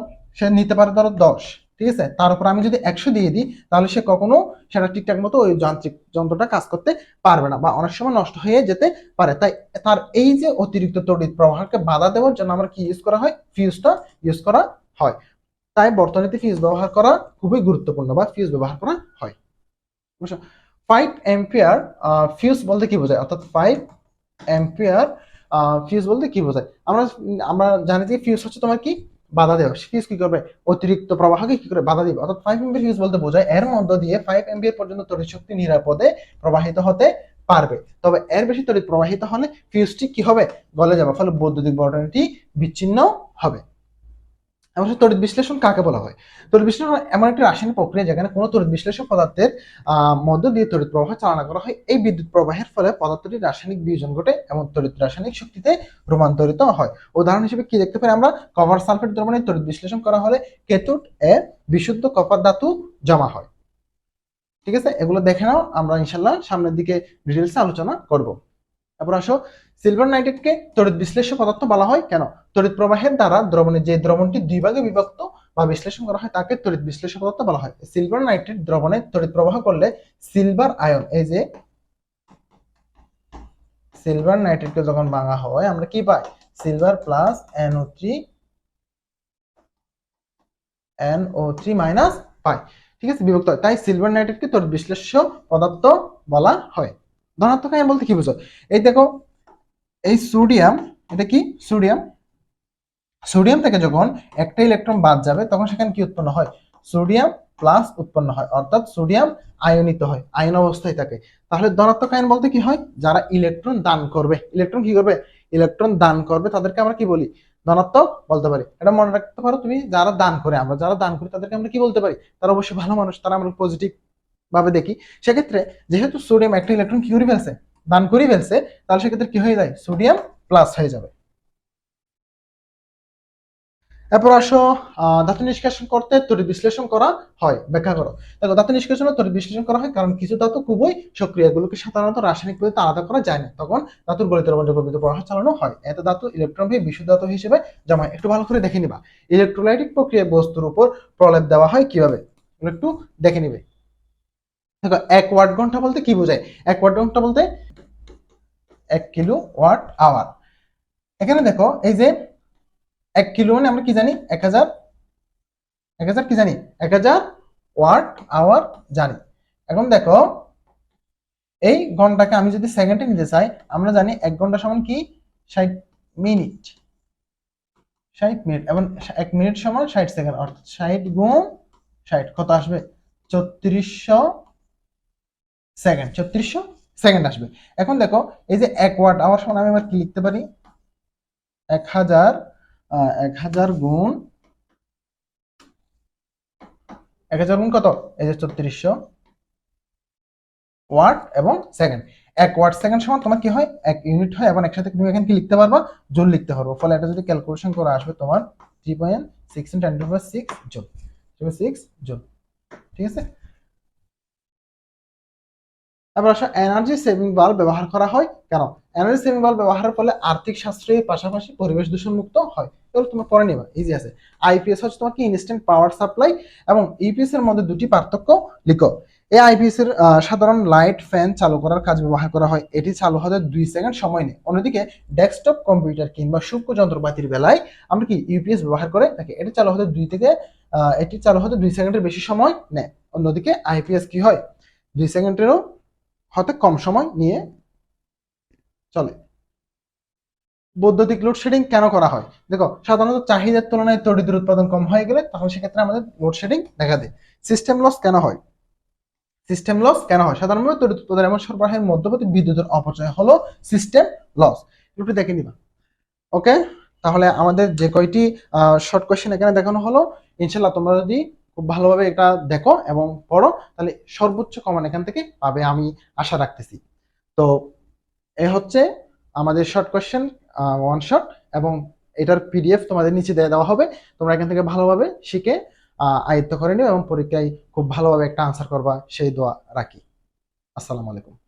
Speaker 1: 10, ঠিক আছে, তার উপর আমি যদি 100 দিয়ে দিই, তাহলে সে কখনো সেটা ঠিকঠাক মতো ওই যান্ত্রিক যন্ত্রটা কাজ করতে পারবে না, বা অনেক সময় নষ্ট হয়ে যেতে পারে। তাই তার এই যে অতিরিক্ত তড়িৎ প্রবাহকে বাধা দেওয়ার জন্য আমরা কি ইউজ করা হয়, ফিউজটা ইউজ করা হয়। তাই বর্তনীতে ফিউজ ব্যবহার করা খুবই গুরুত্বপূর্ণ, বা ফিউজ ব্যবহার করা হয়। 5 অ্যাম্পিয়ার ফিউজ বলতে কি বোঝায়, অর্থাৎ 5 অ্যাম্পিয়ার ফিউজ বলতে কি বোঝায়? আমরা জানি যে ফিউজ হচ্ছে তোমার কি বাধা দেওয়া। ফিউজ কি করবে, অতিরিক্ত প্রবাহকে কি করে বাধা দিবে। অর্থাৎ 5 অ্যাম্পিয়ার ফিউজ বলতে বোঝায় এর মধ্য দিয়ে 5 অ্যাম্পিয়ার পর্যন্ত তড়িৎ শক্তি নিরাপদে প্রবাহিত হতে পারবে। তবে এর বেশি তড়িৎ প্রবাহিত হলে ফিউজটি কি হবে, গলে যাবে, ফলে বৈদ্যুতিক বর্তনীটি বিচ্ছিন্ন হবে। তড়িৎ বিশ্লেষণ কাকে বলা হয়? তড়িৎ বিশ্লেষণ এমন একটি রাসায়নিক প্রক্রিয়া যেখানে কোনো তড়িৎ বিশ্লেষক পদার্থের মধ্য দিয়ে তড়িৎ প্রবাহ চালনা করা হয়। এই বিদ্যুৎ প্রবাহের ফলে পদার্থটির রাসায়নিক বিয়োজন ঘটে এবং তড়িৎ রাসায়নিক শক্তিতে রূপান্তরিত হয়। উদাহরণ হিসেবে কি দেখতে পারি আমরা, কপার সালফেট দ্রবণে তড়িৎ বিশ্লেষণ করা হলে কেতুট এ বিশুদ্ধ কপার ধাতু জমা হয়। ঠিক আছে, এগুলো দেখে নাও, আমরা ইনশাল্লাহ সামনের দিকে ডিটেইলসে আলোচনা করব। তারপর আসো, সিলভার নাইট্রেটকে তড়িৎ বিশ্লেষ্য পদার্থ বলা হয় কেন? তড়িৎ প্রবাহের দ্বারা যে দ্রবণটি দুই ভাগে বিভক্ত বা বিশ্লেষণ করা হয় তাকে তড়িৎ বিশ্লেষ্য পদার্থ বলা হয়। সিলভার নাইট্রেট দ্রবণে তড়িৎ প্রবাহ করলে সিলভার আয়ন, এই যে সিলভার নাইট্রেটকে যখন ভাঙা হয় আমরা কি পাই, সিলভার প্লাস NO3 মাইনাস পাই। ঠিক আছে, বিভক্ত হয়। তাই সিলভার নাইট্রেটকে তড়িৎ বিশ্লেষ্য পদার্থ বলা হয়। ধনাত্মক আয়ন বলতে কি বুঝো? এই দেখো, এই সোডিয়াম, এটা কি সোডিয়াম থেকে যখন একটা ইলেকট্রন বাদ যাবে, তখন সেখানে কি উৎপন্ন হয়, সোডিয়াম প্লাস উৎপন্ন হয়, অর্থাৎ সোডিয়াম আয়নিত হয়, আয়ন অবস্থায় থাকে। তাহলে ধনাত্মক আয়ন বলতে কি হয়, যারা ইলেকট্রন দান করবে, ইলেকট্রন দান করবে তাদেরকে আমরা কি বলি, ধনাত্মক বলতে পারি। এটা মনে রাখতে পারো তুমি, যারা দান করে, তাদেরকে আমরা কি বলতে পারি, তারা অবশ্যই ভালো মানুষ, তারা আমরা পজিটিভ ভাবে দেখি। সেক্ষেত্রে যেহেতু সোডিয়াম একটা ইলেকট্রন কি করে ফেলছে, দান করে ফেলছে, তাহলে সেক্ষেত্রে কি হয়ে যায়, সোডিয়াম প্লাস হয়ে যাবে। এরপর আসো ধাতু নিষ্কাশন করতে তড়িৎ বিশ্লেষণ করা হয়, ব্যাখ্যা করো। দেখো ধাতু নিষ্কাশনে তড়িৎ বিশ্লেষণ করা হয় কারণ কিছু ধাতু খুবই সক্রিয়, এগুলোকে সাধারণত রাসায়নিক পদ্ধতিতে আলাদা করা যায় না, তখন ধাতুর গলিত রঞ্জকবিদ্যুৎ প্রবাহ চালানো হয়। এত ধাতু ইলেকট্রনকে বিশুদ্ধ ধাতু হিসেবে জমা হয়। একটু ভালো করে দেখে নিবা ইলেকট্রোলাইটিক প্রক্রিয়ায় বস্তুর উপর প্রলেপ দেওয়া হয় কিভাবে, একটু দেখে নিবে। দেখো 1 ওয়াট ঘন্টা বলতে কি বোঝায়? 1 ওয়াট ঘন্টা বলতে 1 কিলো ওয়াট আওয়ার। এখানে দেখো এই যে 1 কিলো মানে আমরা কি জানি 1000, 1000 কি জানি 1000 ওয়াট আওয়ার জানি। এখন দেখো এই ঘন্টাকে আমি যদি সেকেন্ডে নিতে চাই, আমরা জানি 1 ঘন্টা সমান কি 60 মিনিট, 60 মিনিট, এবং 1 মিনিট সমান 60 সেকেন্ড, অর্থাৎ 60 গুণ 60 কত আসবে? 3400 সেকেন্ড, 3400 সেকেন্ড আসবে। এখন দেখো এই যে 1 ওয়াট আওয়ার সমান আমি আবার কি লিখতে পারি? 1000 1000 গুণ 1000 গুণ কত? এই যে 3400 ওয়াট এবং সেকেন্ড। 1 ওয়াট সেকেন্ড সমান তোমার কি হয়? 1 ইউনিট হয়, এবং একসাথে তুমি এখানে কি লিখতে পারবা? জুল লিখতে পারবো। ফলে এটা যদি ক্যালকুলেশন করে আসবে তোমার 3.6 × 10⁶ জুল, 6 জুল। ঠিক আছে। এবার আসো এনার্জি সেভিং বাল্ব ব্যবহার করা হয় কেন? এনার্জি সেভিং বাল্ব ব্যবহারের ফলে আর্থিক সাশ্রয়ের পাশাপাশি পরিবেশ দূষণ মুক্ত হয়। এগুলো তুমি পড়ে নিবা, ইজি আছে। আইপিএস হচ্ছে তোমার কি ইনস্ট্যান্ট পাওয়ার সাপ্লাই, এবং ইপিএস এর মধ্যে দুটি পার্থক্য লিখো। এই আইপিএস এর সাধারণ লাইট ফ্যান চালু করার কাজ ব্যবহার করা হয়, এটি চালু হতে 2 সেকেন্ড সময় নেয়। অন্যদিকে ডেস্কটপ কম্পিউটার কিংবা সূক্ষ্ম যন্ত্রপাতির বেলায় আমরা কি ইউপিএস ব্যবহার করে থাকি, এটি চালু হতে 2 সেকেন্ডের বেশি সময় নেয়। অন্যদিকে আইপিএস কি হয় 2 সেকেন্ডেরও হতে কম সময় নিয়ে চলে। বৈদ্যুতিক লোডশেডিং কেন করা হয়? দেখো সাধারণত চাহিদার তুলনায় তড়িতের উৎপাদন কম হয়ে গেলে তখন সেক্ষেত্রে আমাদের লোডশেডিং দেখা দেয়। সিস্টেম লস কেন হয়? সিস্টেম লস কেন হয়? সাধারণত তড়িৎ উৎপাদন এবং সরবরাহের মধ্যবর্তী বিদ্যুতের অপচয় হলো সিস্টেম লস। একটু দেখে নিবা। ওকে, তাহলে আমাদের যে কয়টি শর্ট কোয়েশ্চেন এখানে দেখানো হলো, ইনশাল্লাহ তোমরা যদি খুব ভালোভাবে এটা দেখো এবং পড়ো, তাহলে সর্বোচ্চ কমান এখান থেকে পাবে আমি আশা রাখতেছি। তো এ হচ্ছে আমাদের শর্ট কোয়েশ্চেন ওয়ান শট, এবং এটার পিডিএফ তোমাদের নিচে দিয়ে দেওয়া হবে। তোমরা এখান থেকে ভালোভাবে শিখে আয়ত্ত করে নিও এবং পরীক্ষায় খুব ভালোভাবে একটা আনসার করবা সেই দোয়া রাখি। আসসালামু আলাইকুম।